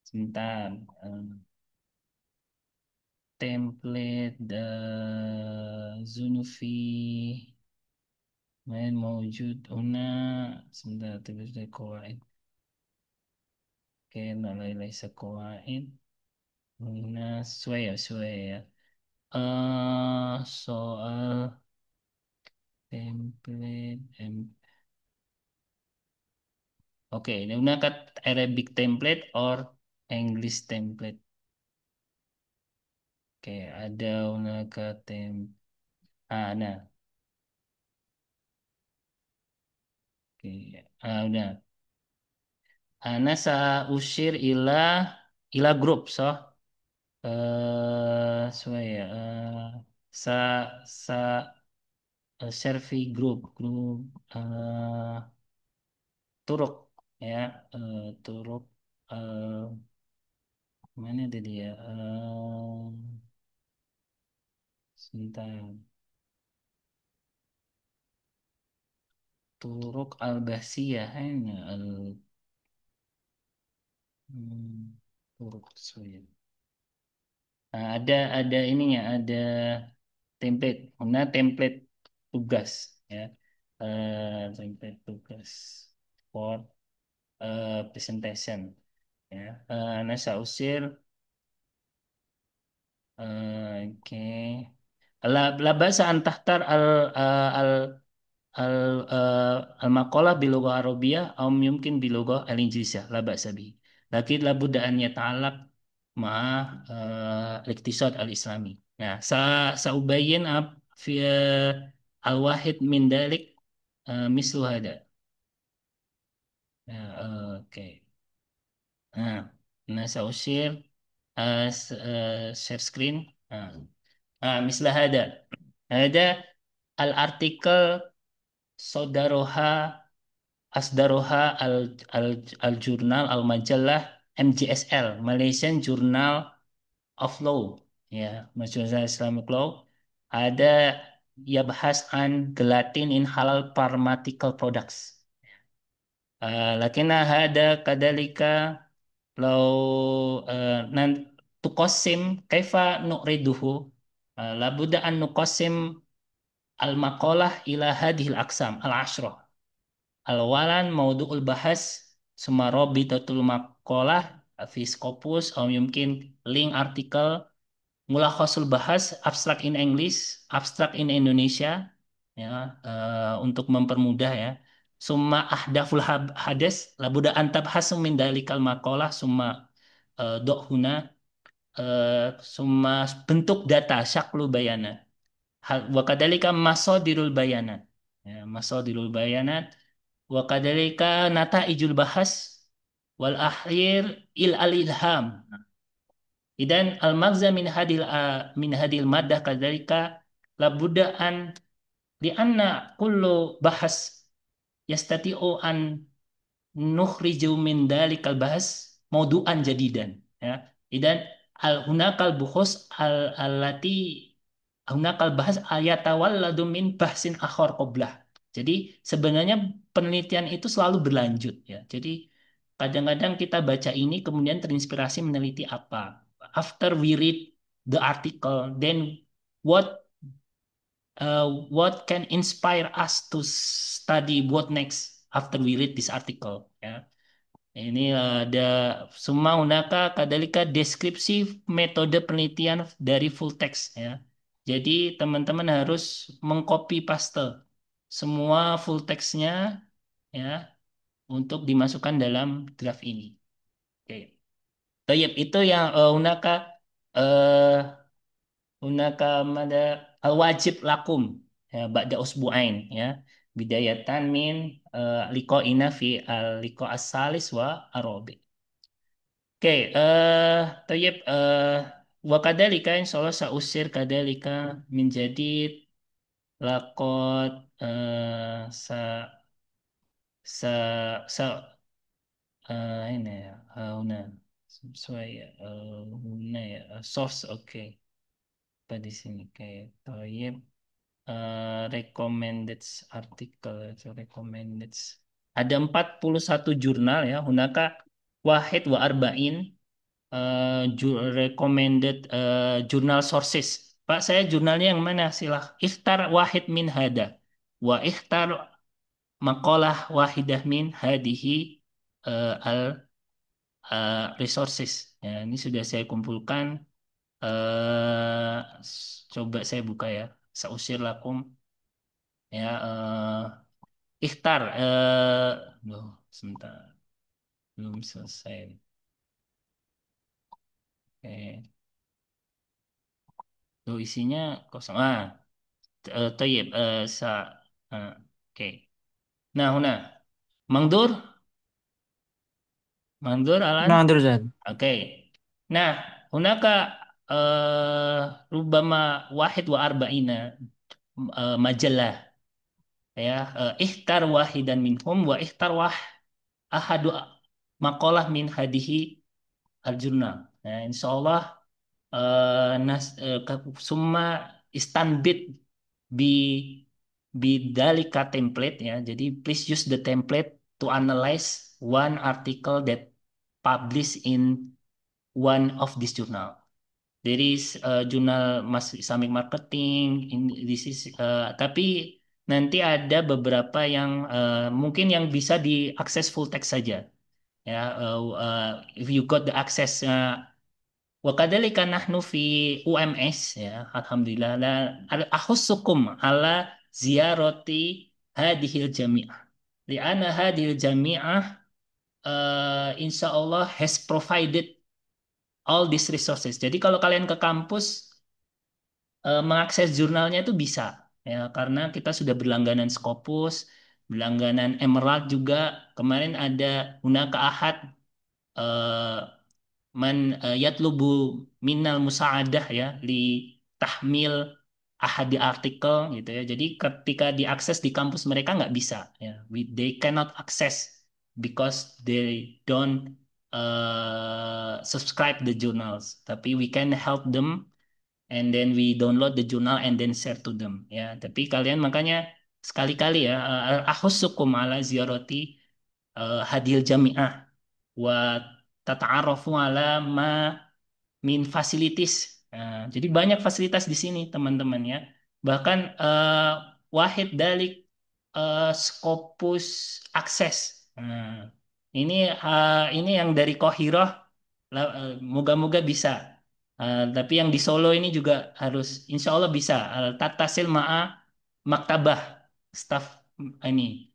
Speaker 1: sebentar. Template Zunufi main موجود هنا sebentar terus dari kawaid. Oke, laisa kawaid huna suaya soal template oke ini gunakan Arabic template or English template. Oke, ada gunakan nah oke udah ana sa usir ila grup so suaya sa sa survey grup turuk ya turuk mana ada dia sebentar turuk al-Bahsiyah ini turuk suaya. Nah, ada ininya ada template template tugas ya template tugas for presentation ya nasa usir oke la basa an tahtar al al al maqalah bilughah arabiyah aw mungkin bilughah al injiliziyah la ba'sa bihi lakin la budda an yata'allaq ma al-iqtisad al-islami nah saubayyin fi al-wahid min dalik mislu hada. Oke. Nah, saya usir share screen. Mislah ada al-artikel Sodaroha Asdaroha al jurnal al majalah MJSL Malaysian Journal of Law ya Majelis Islamic Law ada yabhas an gelatin in halal pharmaceutical products. Lakinna hada kadalika law nan tuqassim kaifa nu'riduhu labudda an nuqassim al maqalah ila hadhil aqsam al ashrah al-walan maudu'ul bahas summa rabitatul maqalah fi scopus atau mungkin link artikel mulakhasul bahas abstract in English abstract in Indonesia ya untuk mempermudah ya summa ahdaful hadas labuda antab hasum min dalikal maqalah summa dohuna summa bentuk data syaklu bayana wa kadalika masadirul bayanat ya masadirul bayanat wa kadalika nataijul bahas wal akhir al-ilham. Idan al-maghza min hadil maddah kadzalika labudda an lianna kullu bahas yastati'u an nukhriju min dalikal bahas maudu'an jadidan, ya. Dan al hunakal bukhus al allati hunakal bahas ayatawalladu min bahsin akhar qablah. Jadi sebenarnya penelitian itu selalu berlanjut, ya. Jadi kadang-kadang kita baca ini kemudian terinspirasi meneliti apa. After we read the article, then what what can inspire us to study what next after we read this article, ya. Ini ada summa hunaka kadalika deskripsi metode penelitian dari full text, ya. Jadi teman-teman harus mengcopy paste semua full textnya, ya, untuk dimasukkan dalam draft ini. Oke. Tayyib, itu yang eh hunaka mada wajib lakum, ya, ba'da usbu'ain, ya, bidayatan min liqa'ina fi liqa as-salis wa arabi. Oke, tayyib, wa kadalika insyaallah sausir kadalika menjadi lakot sa sa sa ini ya, huna sesuai ya, huna ya, source, oke. Apa di sini kayak tayyib, recommended article atau recommended. Ada 41 jurnal, ya, hunaka wahid wa arba'in recommended journal sources. Pak, saya jurnalnya yang mana? Silah ikhtar wahid min hada wa ikhtar maqalah wahidah min hadihi al resources. Ya, ini sudah saya kumpulkan. Coba saya buka ya. Sausir lakum, ya, ikhtar, loh, sebentar, belum selesai. Oke. Loh, isinya kosong. Tayyib, oke. Nah, huna. Mangdur? Mangdur, Alan?
Speaker 7: نعم درجات.
Speaker 1: Oke. Nah, hunaka rubama wahid wa arba'ina majalah, ya, ikhtar wahidan minhum wa ikhtar ahadu maqalah min hadihi al-jurnal. Nah, insya Allah summa istanbit bi bidalika template, ya. Jadi please use the template to analyze one article that published in one of this journal. Dari jurnal Islamic Marketing, this is, tapi nanti ada beberapa yang mungkin yang bisa diakses full text saja, ya. If you got the access, wa kadzalika nahnu fi UMS, ya, alhamdulillah la ahussukum ala ziyarati hadhil jami'ah li'anna hadhil jami'ah insyaallah has provided all these resources. Jadi kalau kalian ke kampus mengakses jurnalnya itu bisa, ya, karena kita sudah berlangganan Scopus, berlangganan Emerald juga. Kemarin ada Hunaka Ahad eh, man yatlubu minal musaadah, ya, li tahmil ahadi artikel, gitu ya. Jadi ketika diakses di kampus mereka nggak bisa, ya. They cannot access because they don't subscribe the journals. Tapi we can help them and then we download the journal and then share to them, ya. Tapi kalian makanya sekali-kali, ya, akhusukum ala ziyarati hadil jami'ah wa tata'arafu ala ma min facilities. Nah, jadi banyak fasilitas di sini, teman-teman, ya. Bahkan wahid dalik Scopus akses. Nah, ini yang dari Qohiroh, moga-moga bisa. Tapi yang di Solo ini juga harus, insya Allah bisa. Tatasil ma'a maktabah staff ini.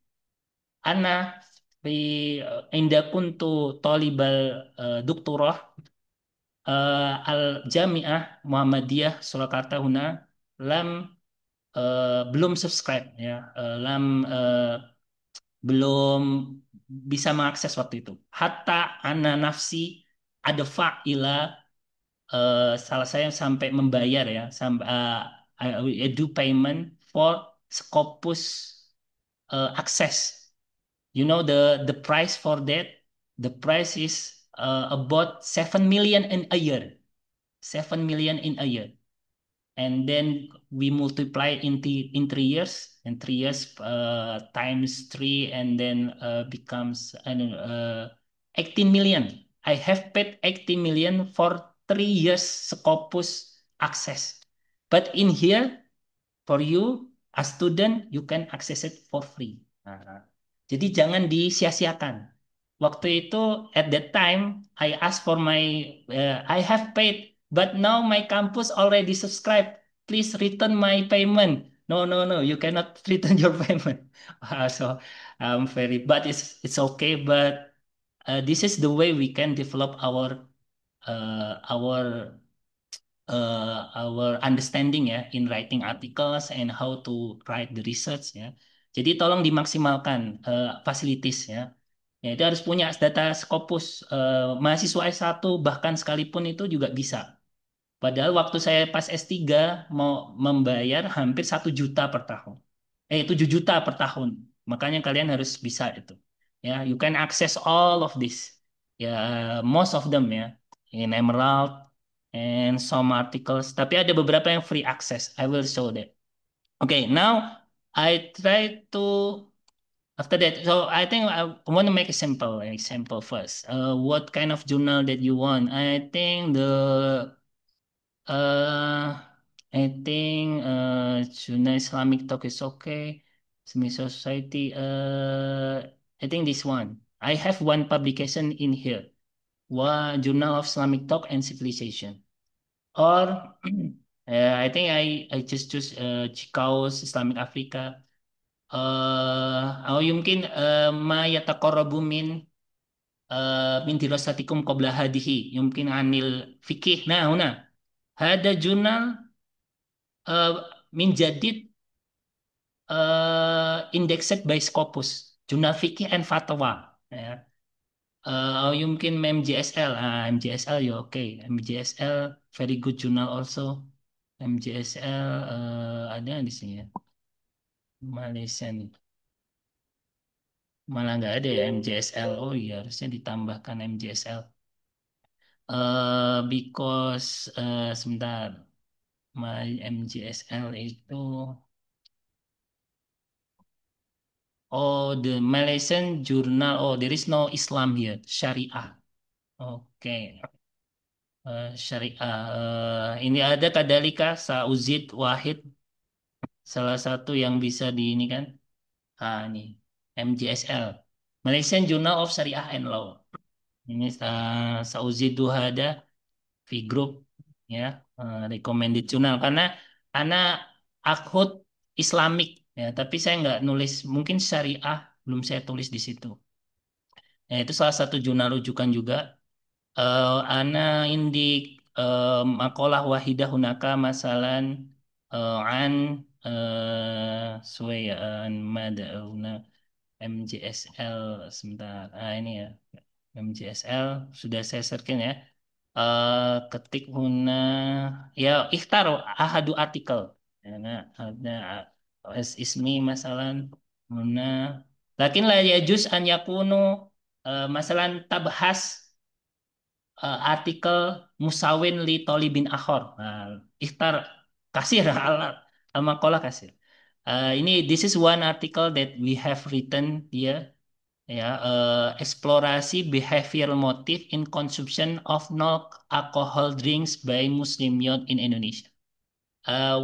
Speaker 1: Ana fi inda kuntu talibal doktorah al Jami'ah Muhammadiyah Surakarta huna lam belum subscribe, ya, belum bisa mengakses waktu itu. Hatta ana nafsi ada ila salah saya sampai membayar, ya, sampai I do payment for Scopus access. You know the price for that? The price is about 7 million in a year. 7 million in a year. And then we multiply in 3 years, and 3 years times three, and then becomes I don't know, 18 million. I have paid 18 million for 3 years Scopus access. But in here, for you, a student, you can access it for free. Nah, jadi jangan disia-siakan. Waktu itu, at that time, I asked for I have paid, but now my campus already subscribed. Please return my payment. No, no, no, you cannot return your payment. So but it's okay. But this is the way we can develop our understanding ya in writing articles and how to write the research ya. Jadi tolong dimaksimalkan facilities ya. Ya itu harus punya data Scopus mahasiswa S1 bahkan sekalipun itu juga bisa. Padahal waktu saya pas S3 mau membayar hampir 1 juta per tahun. 7 juta per tahun. Makanya kalian harus bisa itu. Ya, you can access all of this. Ya, most of them ya. In Emerald and some articles. Tapi ada beberapa yang free access. I will show that. Okay, now I try to after that. So I think I want to make a example first. What kind of journal that you want? Uh, I think Sunnah Islamic Talk is okay. Semi Society. I think this one. I have one publication in here. One Journal of Islamic Talk and Civilization. Or I think I just choose Chikaos Islamic Africa. أو يمكن ما يتقرب من دراستكم قبل هذه يمكن عن الفقه. Nah, هنا هذا جورنال من جديد indexed by Scopus jurnal fikih and fatwa ya. أو يمكن MJSL MJSL ya oke. MJSL very good journal also. MJSL ada di sini ya. Malaysia nih. Malah nggak ada ya MJSL. Oh iya harusnya ditambahkan MJSL. Because sebentar. My MJSL itu the Malaysian Journal. Oh, there is no Islam here. Syariah. Oke. Syariah. Ini ada Kadalika Sauzid Wahid. Salah satu yang bisa di ini kan. Ini MJSL. Malaysian Journal of Syariah and Law. Ini Sauzid Duhada V Group ya. Recommended journal karena anak akhut Islamik ya, tapi saya nggak nulis mungkin syariah belum saya tulis di situ. Ya, itu salah satu jurnal rujukan juga. Ana indik makalah wahidah hunaka masalan an suwaya an madauna MJSL sebentar. Ini ya MJSL sudah saya searchkan ya. Ketik huna ya ikhtar ahadu artikel. Ya, nah, ada ismi masalan huna. Lakin la yajuz an yakunu masalan tabhas artikel musawin li tolibin akhor. Nah, ikhtar kasir al maqalah kasir. Ini this is one article that we have written here ya eksplorasi behavioral motive in consumption of non-alcohol drinks by Muslim youth in Indonesia.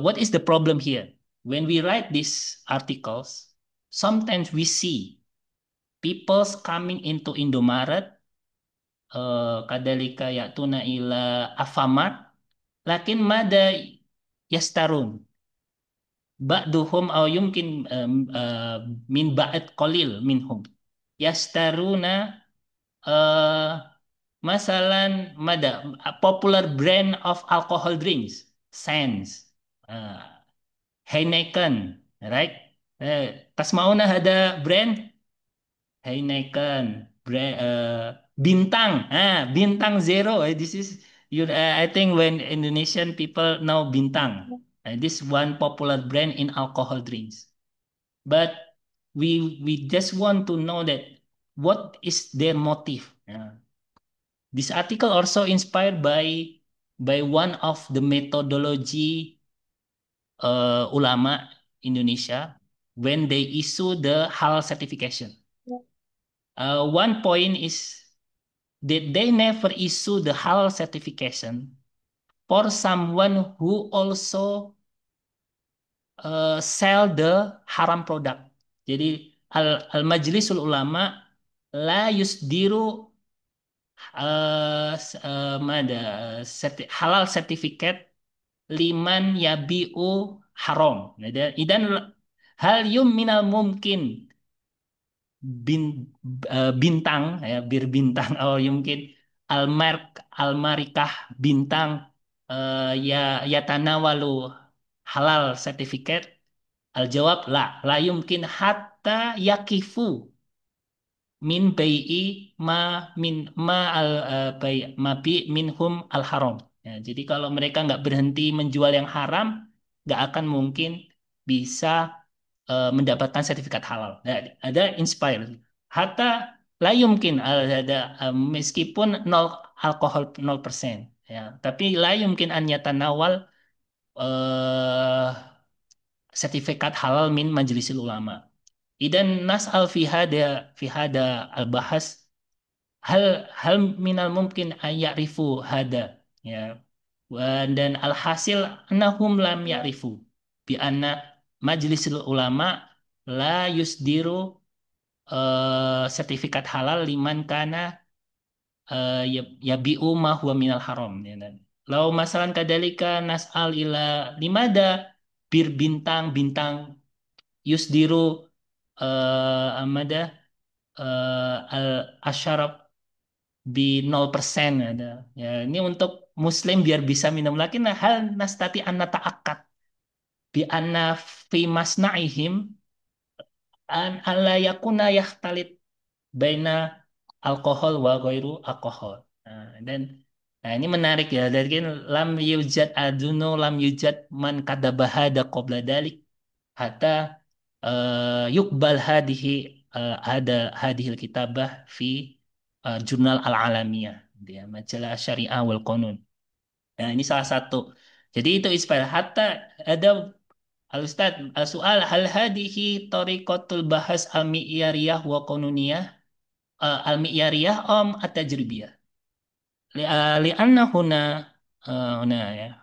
Speaker 1: What is the problem here? When we write these articles, sometimes we see people coming into Indomaret, kadalika ya'tuna ila Alfamart, lakin mada yastarun. Ba'duhum aw yumkin min ba'd qalil minhum yastaruna masalan mada popular brand of alcohol drinks Sands Heineken right tasmauna hada brand Heineken brand Bintang Bintang Zero this is I think when Indonesian people know Bintang this one popular brand in alcohol drinks but we just want to know that what is their motive. Yeah. This article also inspired by one of the methodology ulama Indonesia when they issue the halal certification. One point is that they never issue the halal certification for someone who also sell the haram product. Jadi al Majlisul Ulama la yusdiru mada halal certificate liman yabi'u haram. Idan hal yum minal mungkin bin, bintang ya bir bintang atau mungkin almark almarikah bintang ya yatanawalu halal certificate al jawab la yumkin hatta yakifu min bai'i ma min ma al bai ma bi minhum al haram. Ya, jadi kalau mereka nggak berhenti menjual yang haram, nggak akan mungkin bisa mendapatkan sertifikat halal. Nah, ada inspire. Hatta la yumkin ada meskipun nol alkohol 0%. Ya, tapi la yumkin an yatanawal eh, sertifikat halal min majlisil ulama. Idan nas'al fi hada al-bahas hal hal minal mungkin an ya'rifu hada ya. Dan alhasil annahum lam ya'rifu bi anna majlisul ulama la yusdiru sertifikat halal liman kana yabi'u ma huwa minal haram ya. Dan lau masalan kadalika nas'al ila limada bir bintang bintang yusdiru amada al asyarab di 0% ada. Ya, ini untuk muslim biar bisa minum lagi nah hal nastati anna ta'akkad bi anna fi masna'ihim an alla yakuna yahtalit baina alkohol wa ghairu alkohol. Nah, ini menarik ya. Dari lam yujad adunu lam yujad man kadabahada qabla dalik hatta yukbal hadihi ada hadihil kitabah fi jurnal al-alamiyah dia majalah syariah wal qanun. Nah, ini salah satu. Jadi itu inspire hatta ada al-ustad soal hal hadihi tariqatul bahas al-mi'yariyah wa qanuniyah al-mi'yariyah at-tajribiyah. Li'anna huna ya.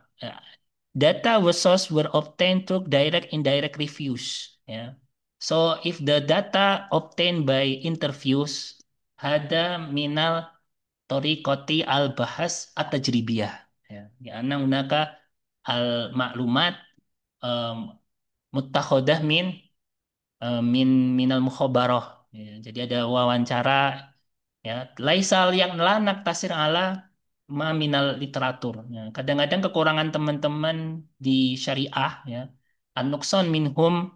Speaker 1: Data was source were obtained through direct indirect reviews. Ya. So if the data obtained by interviews hada minal toriqati al bahas at-tajribiyah. Ya. Karena hunaka al maklumat um, muttakhodah min minal mukhabarah. Ya. Jadi ada wawancara ya laisal yang lanak tasir ala ma minal literatur ya, kadang-kadang kekurangan teman-teman di syariah ya an-nuqsan minhum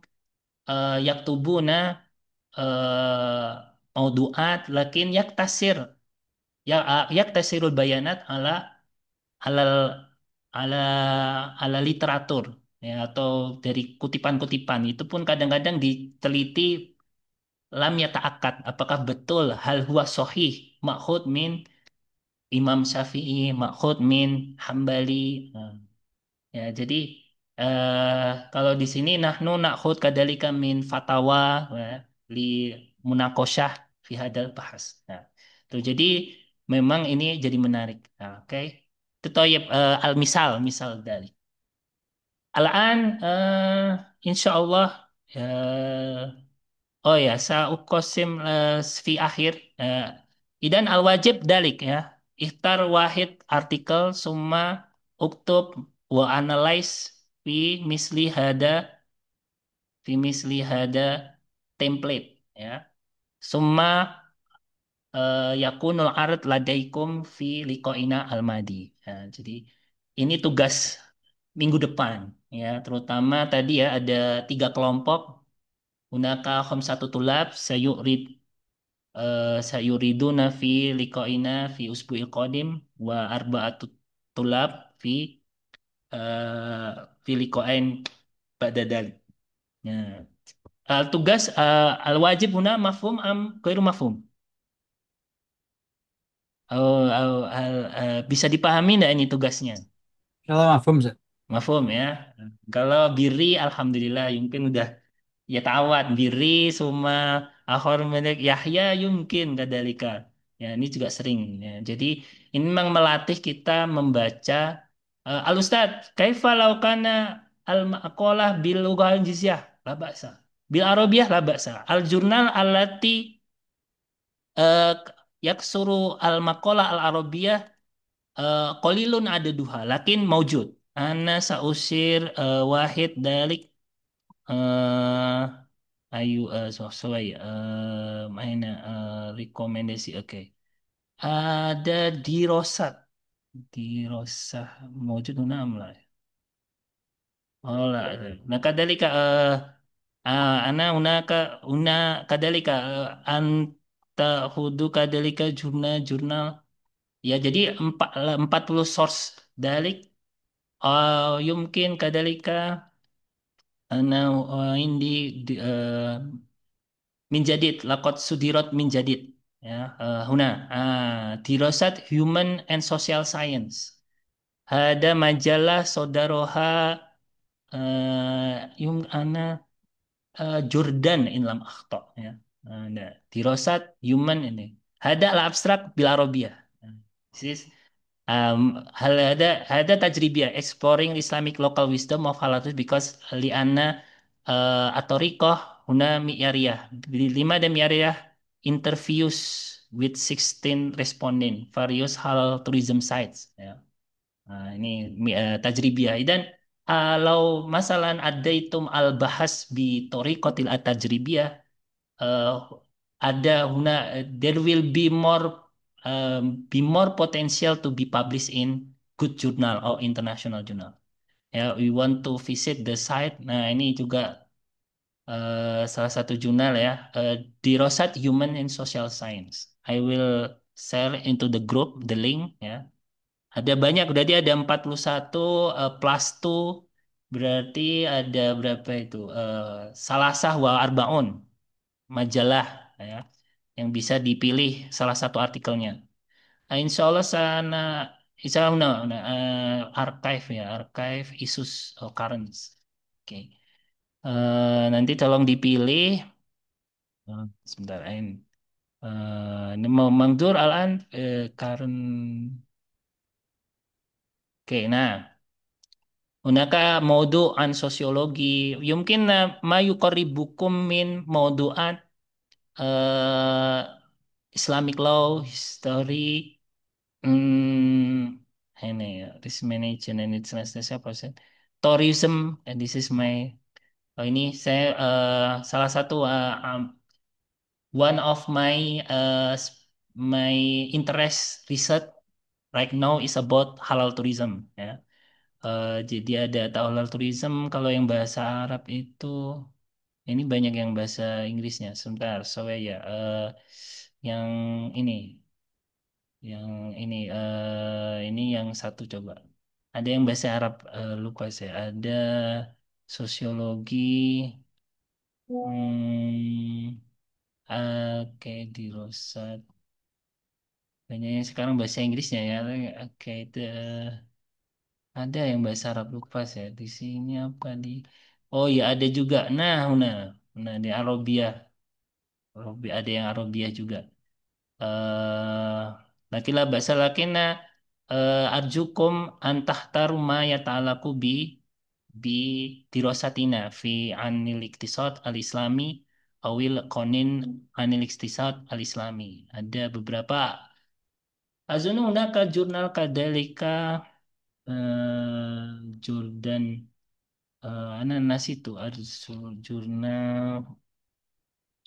Speaker 1: yaktubuna mauduat lakin yaktasirul bayanat alal ala ala literatur ya atau dari kutipan-kutipan itu pun kadang-kadang diteliti lam yata'akkad apakah betul hal huwa sahih ma'khud min Imam Syafi'i, Ma'khud min Hambali. Nah, ya, jadi kalau di sini nahnu na'khud kadzalika min fatawa ya, li munakosyah fi hadal bahas. Nah, tuh jadi memang ini jadi menarik. Nah, oke. Itu toyib misal dari. Al-an insyaallah oh ya, saukosim fi akhir. Idan al-wajib dalik ya. Ikhtar wahid artikel summa uktub wa analyze fi misli hada template ya. Summa yakunul ard ladaikum fi liqaina al-madi. Ya, jadi ini tugas minggu depan ya, terutama tadi ya ada 3 kelompok. Hunaka khamsatu tulab sayuriduna fi liqaina fi usbu'il qadim wa arba'atu tulab fi liqain ba'da dzalik. Ya. Tugas al-wajib huna mafhum am ghairu mafhum? Bisa dipahami nggak ini tugasnya?
Speaker 12: Kalau mafhum, Ustaz.
Speaker 1: Mafhum ya. Kalau biri, alhamdulillah, mungkin udah ya tawat biri suma akhor milik Yahya yumkin kadalika. Ya ini juga sering. Ya. Jadi ini memang melatih kita membaca al Ustad. Kaifa law kana al maqalah bil lughah jizyah la ba'sa. Bil arabiyah la ba'sa. Al jurnal allati uh, yaksuru al maqalah al arabiyah qalilun adaduha lakin maujud. Ana sausir wahid dalik ayu sesuai mana rekomendasi oke. Ada dirosat dirosah maujud enam lah. Oh lah. Nah kadalika ana unaka una kadalika anta hudu kadalika jurnal. Ya jadi 40 source dalik yumkin kadalika ana indi min jadid laqad sudirat min jadid ya huna dirasat human and social science ada majalah sodaroha yum ana Jordan in lam akhta ya nah, dirasat human ini ada al abstrak bil arabiyah. This is هل هذا تجريبية exploring Islamic local wisdom of halatus because لأن الطريقة هنا معيارية لماذا معيارية interviews with 16 respondent various halal tourism sites ya. Nah, ini tajribiyah dan kalau masalah adaitum al-bahas bi tariqatil at-tajribiyah uh, ada huna there will be more potential to be published in good journal or international journal. Ya, we want to visit the site. Nah, ini juga salah satu jurnal ya, Dirosat Human and Social Science. I will share into the group the link ya. Ada banyak, berarti ada 41 plus 2 berarti ada berapa itu? Salasah wa Arbaun majalah ya yang bisa dipilih salah satu artikelnya. Insya Allah sana insya Allah archive ya archive issues currents. Oke. Nanti tolong dipilih. Sebentar ini. Ini mau mangdur alan current. Oke, nah. Hunaka maudu'an sosiologi. Yumkin ma yuqarribukum min maudu'at eh, Islamic law, history, ini ya, risk management and its translation apa sih? Tourism, and this is my, ini saya salah satu one of my interest research right now is about halal tourism ya. Jadi ada halal tourism kalau yang bahasa Arab itu ini banyak yang bahasa Inggrisnya. Sebentar, so ya yang ini yang ini yang satu coba. Ada yang bahasa Arab lupa saya. Ada sosiologi. Oke, di Rosat. Banyaknya sekarang bahasa Inggrisnya ya. Oke, itu ada yang bahasa Arab lupa saya. Di sini apa di? Oh ya ada juga. Nah di Arabia. Ada yang Arabia juga. eh lakilah bahasa lakina arjukum antahtaru ma yata'alaku bi dirosatina fi anil iktisad al-islami awil konin anil iktisad al-islami. Ada beberapa azunu hunaka jurnal kadalika Jordan ananas itu ada jurnal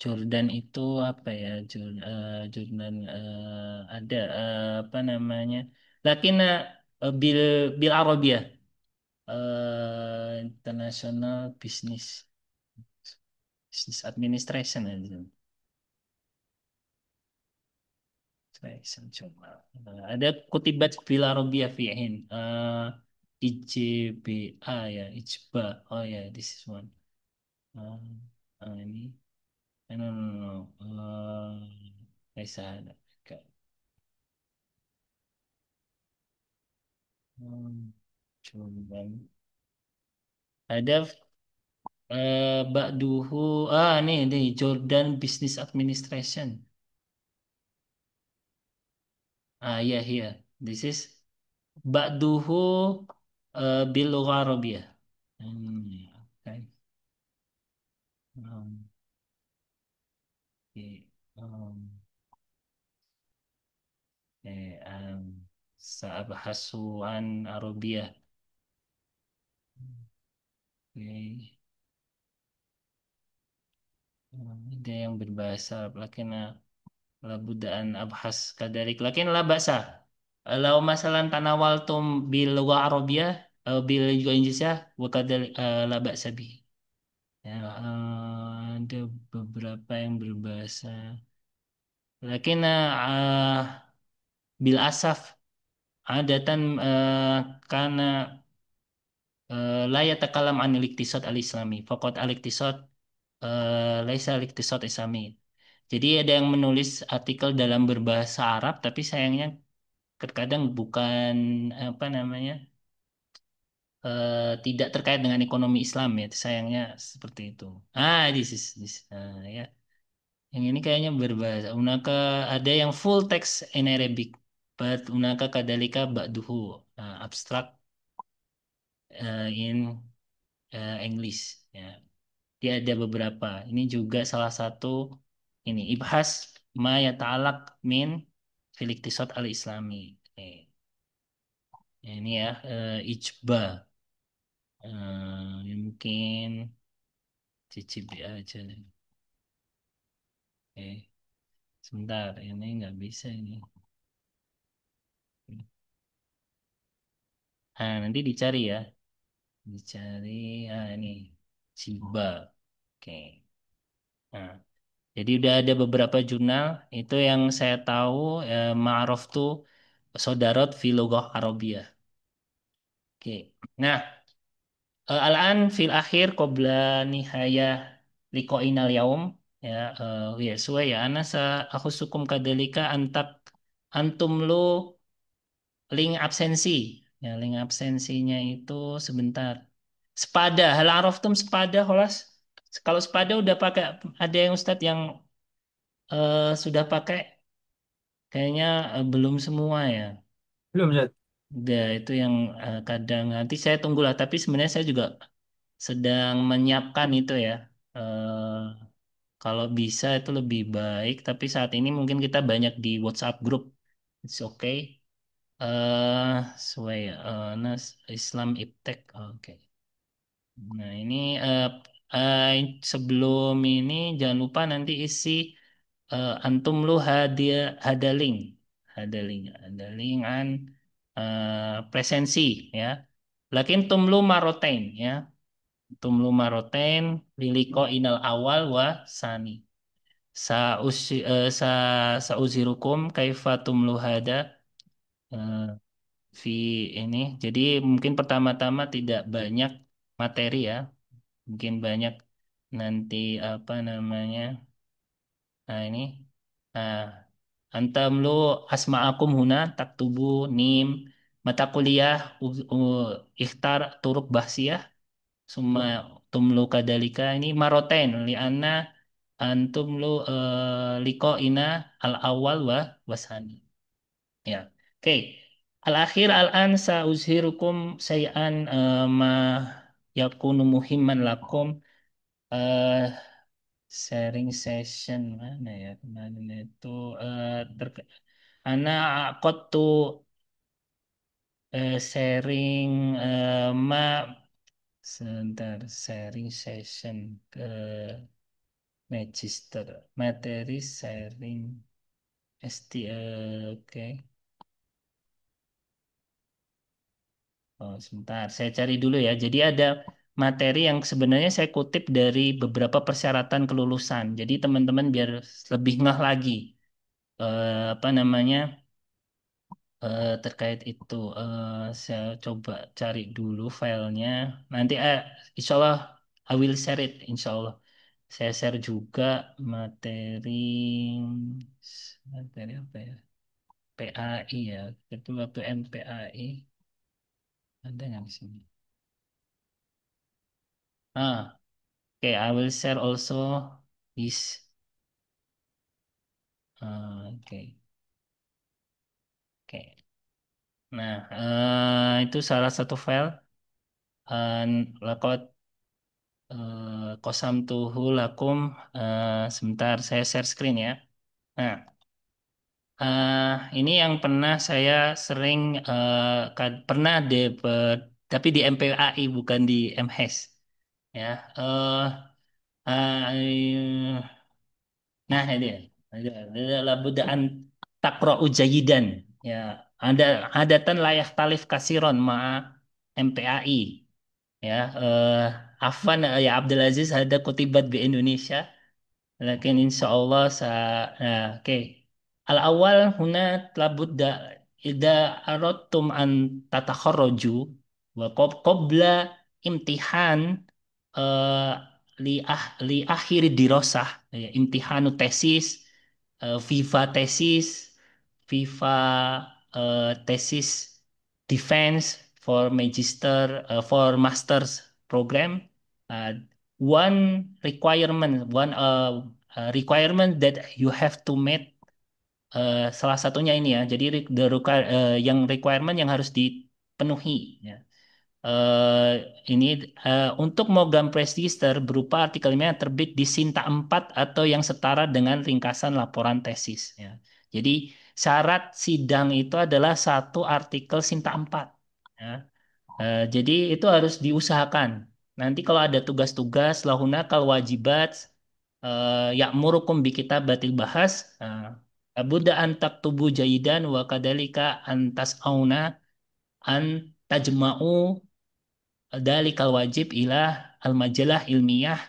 Speaker 1: Jordan itu apa ya Jordan ada apa namanya Lakin bil bil Arabia International Business Administration coba. Ada kutibat bil Arabia fi'in IJBA ya IJBA oh ya this is one. ini no, no, no, no. Laisa ada. Coba ada Ba'duhu nih Jordan Business Administration. Ya, here. This is Ba'duhu bil Lugha Arabiyah. Okay. Um, okay. Sa'abhasu an Arabiyah. Okay. Ada yang berbahasa Arab, lakin labudaan abhas kadarik lakin la ba'sa. Lau masalan tanawaltum bil lugha Arabiyah bil lugha Inggrisiyah wa kadzalik la ba'sa bihi. Ya, ada beberapa yang berbahasa. Lakin bil asaf adatan karena la yatakalam anil iktisad al-islami. Faqat al-iktisad laisa al-iktisad islami. Jadi ada yang menulis artikel dalam berbahasa Arab, tapi sayangnya terkadang bukan apa namanya tidak terkait dengan ekonomi Islam ya. Sayangnya seperti itu. This. Ya. Yang ini kayaknya berbahasa. Unaka ada yang full text in Arabic, but unaka kadalika ba'duhu abstract in English. Ya. Dia ada beberapa. Ini juga salah satu ini ibhas ma yata'alaq min fil iktisad al-islami. Ini ya ijba. Mungkin cicipi aja. Sebentar, ini nggak bisa ini. Nanti dicari ya. Dicari, ini Ciba. Oke. Nah, jadi udah ada beberapa jurnal itu yang saya tahu Ma'ruf tuh Sodarot Filogoh Arabia. Oke. Nah, al-an fil akhir qabla nihayah liqa'inal yaum ya ya suwe ya ana sa aku sukum kadalika antum lu link absensi. Ya, link absensinya itu sebentar. Sepada, hal araftum sepada, holas. Kalau sepada udah pakai, ada yang Ustadz yang sudah pakai, kayaknya belum semua ya.
Speaker 12: Belum, Zat.
Speaker 1: Udah, itu yang kadang nanti saya tunggulah. Tapi sebenarnya saya juga sedang menyiapkan itu ya. Eh, Kalau bisa itu lebih baik. Tapi saat ini mungkin kita banyak di WhatsApp grup. It's okay. Sesuai Nas Islam Iptek. Oke. Nah, ini eh, sebelum ini jangan lupa nanti isi antum lu hadaling, hadaling an presensi ya. Lakin tumlu marotain ya. Tumlu marotain liliko inal awal wa sani. Sa usi sa sauzirukum kaifa tumlu hada eh, fi ini. Jadi mungkin pertama-tama tidak banyak materi ya. Mungkin banyak nanti apa namanya. Nah, ini nah, antam lu asma'akum huna taktubu nim mata kuliah ikhtar turuk bahsiyah summa tumlu kadalika ini maroten lianna antum lu liko ina al awal wasani. Ya. Oke. Al akhir al an sa uzhirukum sayan ma yakunu muhimman lakum eh sharing session mana ya kemarin itu anak aku tuh sharing sebentar sharing session ke Magister materi sharing oke. Oh, sebentar, saya cari dulu ya. Jadi ada materi yang sebenarnya saya kutip dari beberapa persyaratan kelulusan. Jadi teman-teman biar lebih ngeh lagi apa namanya terkait itu. Saya coba cari dulu filenya. Nanti insya Allah I will share it insya Allah. Saya share juga materi materi apa ya? PAI ya. Itu waktu MPAI ada nggak di sini? Okay, I will share also this. Okay, oke. Nah, itu salah satu file. Lakot kosam tuhu lakum. Sebentar, saya share screen ya. Nah, ini yang pernah saya sering pernah tapi di MPAI bukan di MHES ya. Eh, Nah, ini dia. Labudda an takra'u jayidan. Ya, ada adatan layak talif kasiron ma'a MPAI. Ya, Afwan ya Abdul Aziz ada kutibat di Indonesia. Lakin insya Allah nah, oke. Al-awal huna labudda ida aradtum an tatakharraju wa qabla imtihan eh, li akhir dirosah ya, imtihanu tesis viva tesis viva tesis defense for magister for masters program. Uh, one requirement that you have to meet salah satunya ini ya. Jadi yang requirement yang harus dipenuhi ya. Eh, ini untuk program Prestigister berupa artikel ilmiah yang terbit di Sinta 4 atau yang setara dengan ringkasan laporan tesis ya. Jadi syarat sidang itu adalah satu artikel Sinta 4 ya. Jadi itu harus diusahakan. Nanti kalau ada tugas-tugas lahunakal wajibat ya'murukum bi kitabatil bahas Buddha an taktubu jayidan wa kadalika an tas'auna an tajma'u dalikal wajib ilah al-majalah ilmiah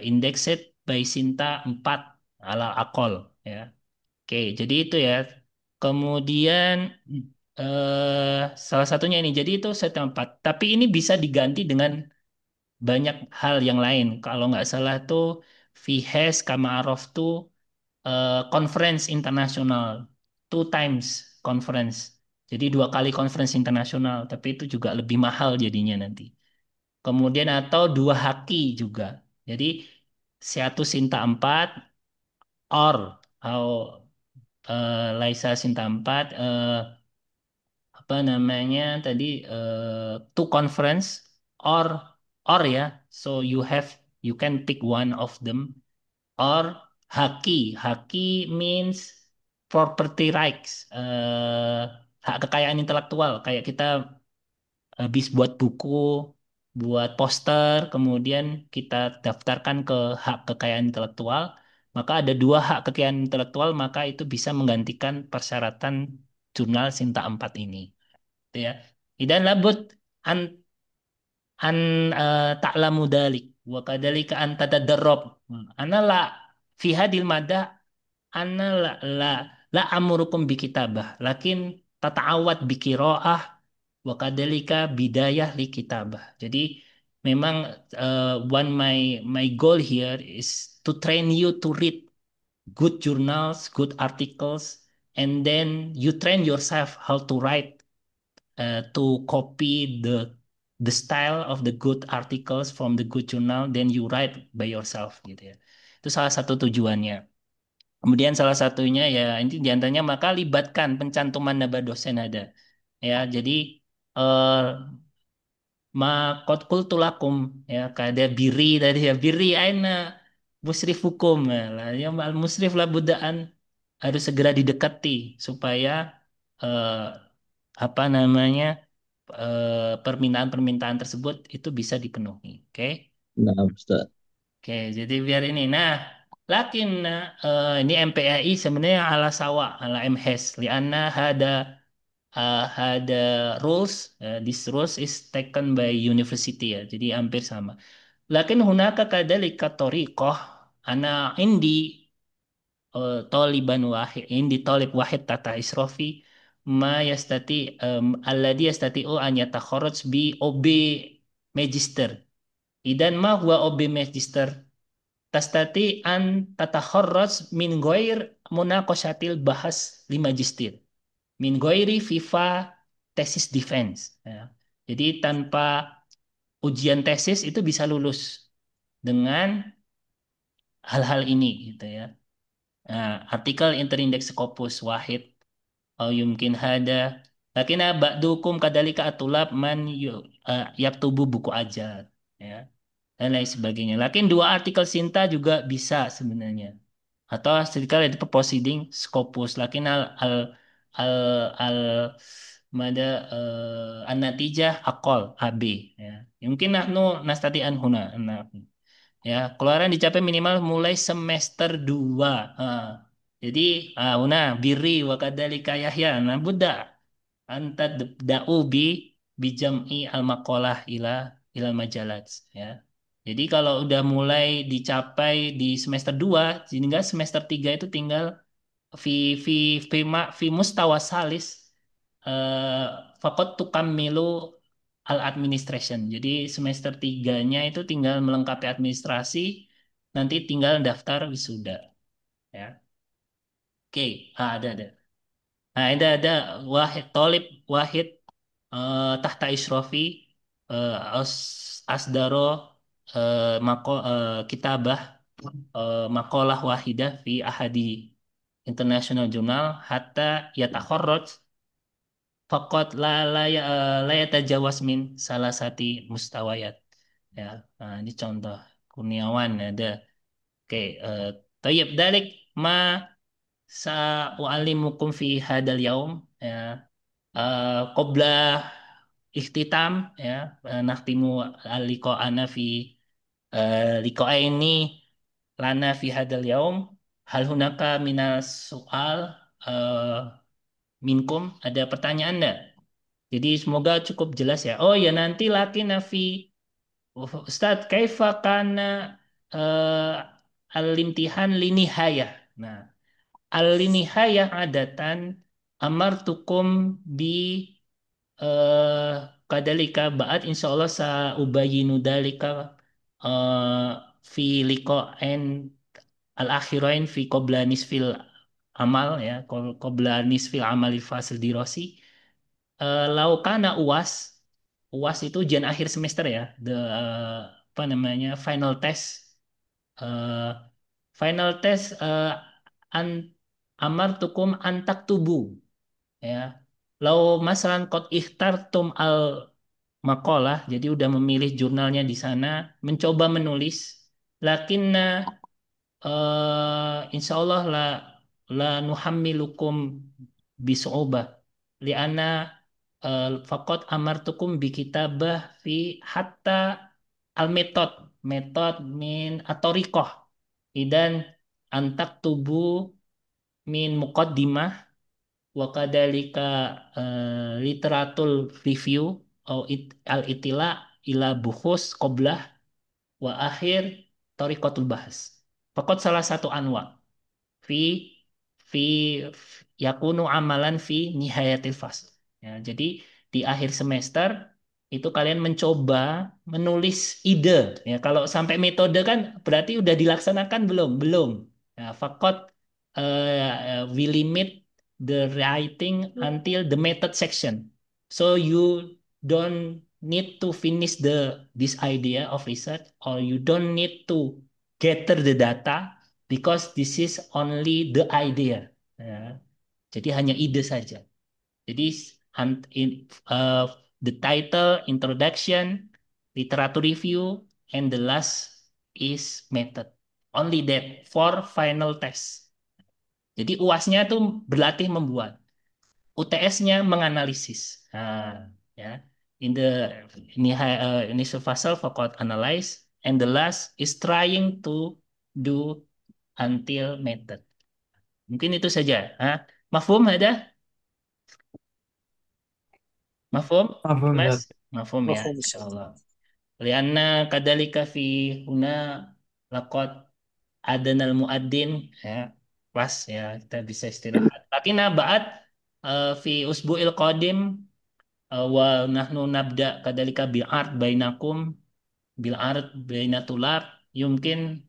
Speaker 1: indexed by Sinta 4 ala akol ya. Oke, jadi itu ya. Kemudian salah satunya ini. Jadi itu set 4. Tapi ini bisa diganti dengan banyak hal yang lain. Kalau nggak salah tuh Vihes Kamarov tuh conference internasional, two times conference. Jadi dua kali conference internasional, tapi itu juga lebih mahal jadinya nanti. Kemudian atau dua haki juga. Jadi satu Sinta 4 or atau Laisa Sinta 4 apa namanya tadi two conference or ya. So you can pick one of them or haki. Haki means property rights, hak kekayaan intelektual. Kayak kita habis buat buku, buat poster, kemudian kita daftarkan ke hak kekayaan intelektual, maka ada dua hak kekayaan intelektual, maka itu bisa menggantikan persyaratan jurnal Sinta 4 ini. Gitu ya. Dan labut an ta'lamu dalik wa kadalika an tatadarrab. Ana la fi hadil madah ana la amurukum bi kitabah lakin tata'awad bi qiraah wa kadalika bidayah li kitabah. Jadi memang one my goal here is to train you to read good journals, good articles, and then you train yourself how to write to copy the style of the good articles from the good journal, then you write by yourself gitu ya. Itu salah satu tujuannya. Kemudian salah satunya ya ini diantaranya maka libatkan pencantuman naba dosen ada. Ya, jadi eh ma qad qultu lakum ya kada biri tadi ya biri aina musrif hukum ya lah ya al musrif lah budaan harus segera didekati supaya eh, apa namanya permintaan-permintaan tersebut itu bisa dipenuhi. Oke.
Speaker 13: Nah, Ustaz.
Speaker 1: Oke, jadi biar ini. Nah, lakin ini MPAI sebenarnya ala sawa, ala MHES. Lianna ada rules. This rules is taken by university ya. Jadi hampir sama. Lakin hunaka kadalika tariqah ana indi taliban wahid indi talib wahid tata isrofi ma yastati alladhi yastati'u an yatakharraj bi OB magister. Idan ma huwa OB magister? tastati an tatakharraj min ghair munaqashatil bahas lima jistir min ghairi FIFA tesis defense. Ya. Jadi tanpa ujian tesis itu bisa lulus dengan hal-hal ini gitu ya. Nah, artikel interindex Scopus wahid au yumkin hada lakina ba'dukum kadalika atulab man yaktubu buku aja ya dan lain sebagainya. Lakin dua artikel Sinta juga bisa sebenarnya. Atau artikel itu proceeding Scopus. Lakin al al mada an-natijah akol AB ya. Mungkin nahnu nastati an huna. Nah, ya, keluaran dicapai minimal mulai semester 2. Jadi, una biri wa kadzalika Yahya. Nah, Buddha anta da'u bijam'i al-maqalah ila majalat ya. Jadi kalau udah mulai dicapai di semester 2, sehingga semester 3 itu tinggal fi fi fi mustawa salis eh fakot tukammilu al administration. Jadi semester 3-nya itu tinggal melengkapi administrasi, nanti tinggal daftar wisuda ya. Oke, ada. Nah, ada wahid tolib wahid tahta isrofi asdaro kitabah makalah wahidah fi ahadi international journal hatta yatakharraj faqat la yatajawaz min salah sati mustawayat ya. Nah, ini contoh Kurniawan ada. Oke, tayyib dalik ma sa'u'allimukum fi hadal yaum ya. Qabla ikhtitam ya nakhtimu liqa'ana fi liqa'aini lana fi hadal yaum hal hunaka minal soal minkum ada pertanyaan enggak? Jadi semoga cukup jelas ya. Oh ya nanti laki nafi Ustadz kaifa kana al-imtihan linihayah. Nah, al-linihayah adatan amartukum bi eh kadalika ba'at insyaallah sa ubayinu dalika eh fi liqa'in al-akhirain fi qabla nisfil amal ya qabla nisfil amali fasil dirasi laukana UAS UAS itu ujian akhir semester ya apa namanya eh, final test an amartukum antak tubuh ya lau masalan kot ikhtartum al makalah jadi udah memilih jurnalnya di sana mencoba menulis lakinna insya Allah la nuhammilukum bisu'ubah li'anna faqad amartukum bi kitabah fi hatta al metod min atorikoh idan antak tubuh min muqaddimah wa kadalika literatul review atau al itila ila bukhus qoblah wa akhir tariqatul bahas. Pokok salah satu anwa fi fi yakunu amalan fi nihayatil fasl. Ya, jadi di akhir semester itu kalian mencoba menulis ide. Ya, kalau sampai metode kan berarti udah dilaksanakan belum? Belum. Ya, fakot we limit the writing until the method section. So you don't need to finish this idea of research or you don't need to gather the data because this is only the idea. Ya. Jadi hanya ide saja. Jadi uh, the title, introduction, literature review, and the last is method. Only that for final test. Jadi UAS-nya tuh berlatih membuat, UTS-nya menganalisis. Nah, ya. In the initial fase focus analyze, and the last is trying to do until method. Mungkin itu saja. Mafhum ada? Mafhum?
Speaker 12: مفهوم
Speaker 1: Mas?
Speaker 12: ذات
Speaker 1: Mafhum ya,
Speaker 4: مفهوم
Speaker 1: insya
Speaker 4: الشيخ.
Speaker 1: Allah. Lianna kadalika fi huna lakot adanal muadzin ya. Pas ya, kita bisa istirahat. Lakin ba'at fi usbu'il qadim wa nahnu nabda kadalika bil art bainakum bil art bainatulab yumkin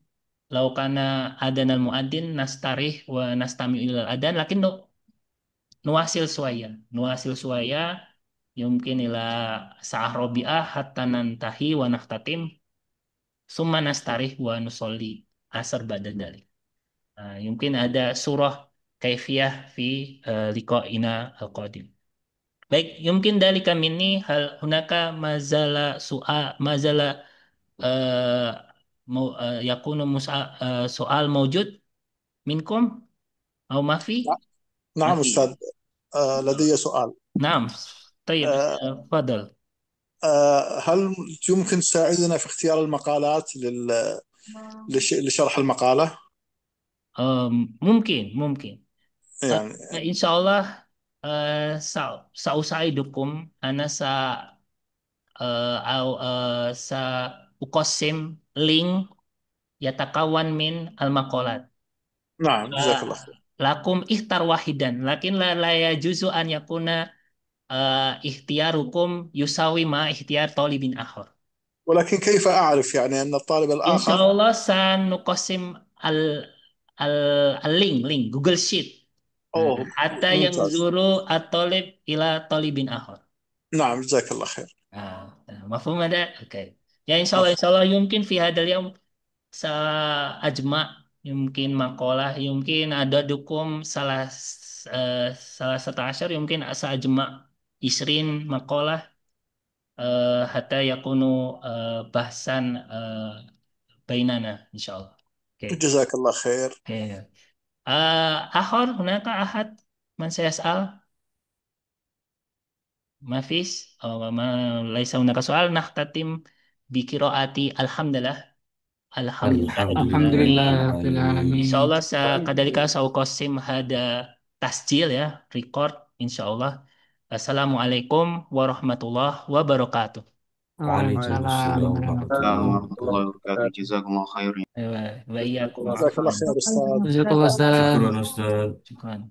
Speaker 1: lau kana adanal muadzin nastarih wa nastami ilal adan lakin no nuasil suaya. Nuasil suaya yumkin ila sa'ah robi'ah hatta nantahi wa naftatim summa nastarih wa nusolli asar badan dalik. Nah, mungkin ada surah kaifiyah fi liqa'ina al-qadim. Baik, mungkin dari kami ini hal hunaka mazala mazala eh, mau yakunu soal maujud minkum au mafi
Speaker 4: نعم
Speaker 1: mafi.
Speaker 4: أستاذ، لدي سؤال.
Speaker 1: Naam. طيب
Speaker 4: آه،
Speaker 1: تفضل.
Speaker 4: هل يمكن تساعدنا في اختيار المقالات لشرح المقالة؟
Speaker 1: Mungkin.
Speaker 4: يعني
Speaker 1: Insya Allah sausa'idukum ana au sa ukosim link yatakawan min al-maqalat.
Speaker 4: نعم جزاك الله خير.
Speaker 1: Lakum ikhtar wahidan lakin la yajuzu an yakuna ikhtiyarukum yusawi ma ikhtiyar talibin akhar.
Speaker 4: ولكن كيف أعرف يعني أن الطالب
Speaker 1: Insya
Speaker 4: الآخر؟
Speaker 1: Allah sanukosim al al link Google Sheet.
Speaker 4: أوه
Speaker 1: Hatta yang
Speaker 4: ممتاز.
Speaker 1: zuru at-talib ila talibin akhar.
Speaker 4: نعم جزاك الله خير.
Speaker 1: Mafhum ada? Oke. Ya
Speaker 4: مفهوم.
Speaker 1: insya Allah yumkin fi hadal yaum sa ajma yumkin makalah yumkin ada dukum salah satu asyar yumkin sa ajma isrin makalah hatta yakunu bahasan bainana insyaallah. Oke.
Speaker 4: جزاك الله خير.
Speaker 1: Oke. Akhir hunaka ahad man sayas'al mafis ma laisa hunaka soal nahtatim bi qiraati alhamdulillah. Alhamdulillah Rabbil
Speaker 12: Alhamdulillah
Speaker 1: Alamin.
Speaker 12: Rabbil Alamin.
Speaker 1: Insyaallah kadalika sauqasim hada tasjil ya, record insyaallah. Assalamualaikum warahmatullahi wabarakatuh.
Speaker 12: Waalaikumsalam
Speaker 9: Waalaikumsalam
Speaker 12: warahmatullahi
Speaker 9: warahmatullahi
Speaker 12: wabarakatuh.
Speaker 13: warahmatullahi
Speaker 9: wabarakatuh.
Speaker 13: wabarakatuh. Jazakumullah khair.
Speaker 1: Wa iyyakum.
Speaker 4: جزاك الله خير أستاذ.
Speaker 12: Jazakallah Ustaz.
Speaker 9: Syukran Ustaz.
Speaker 1: Syukran.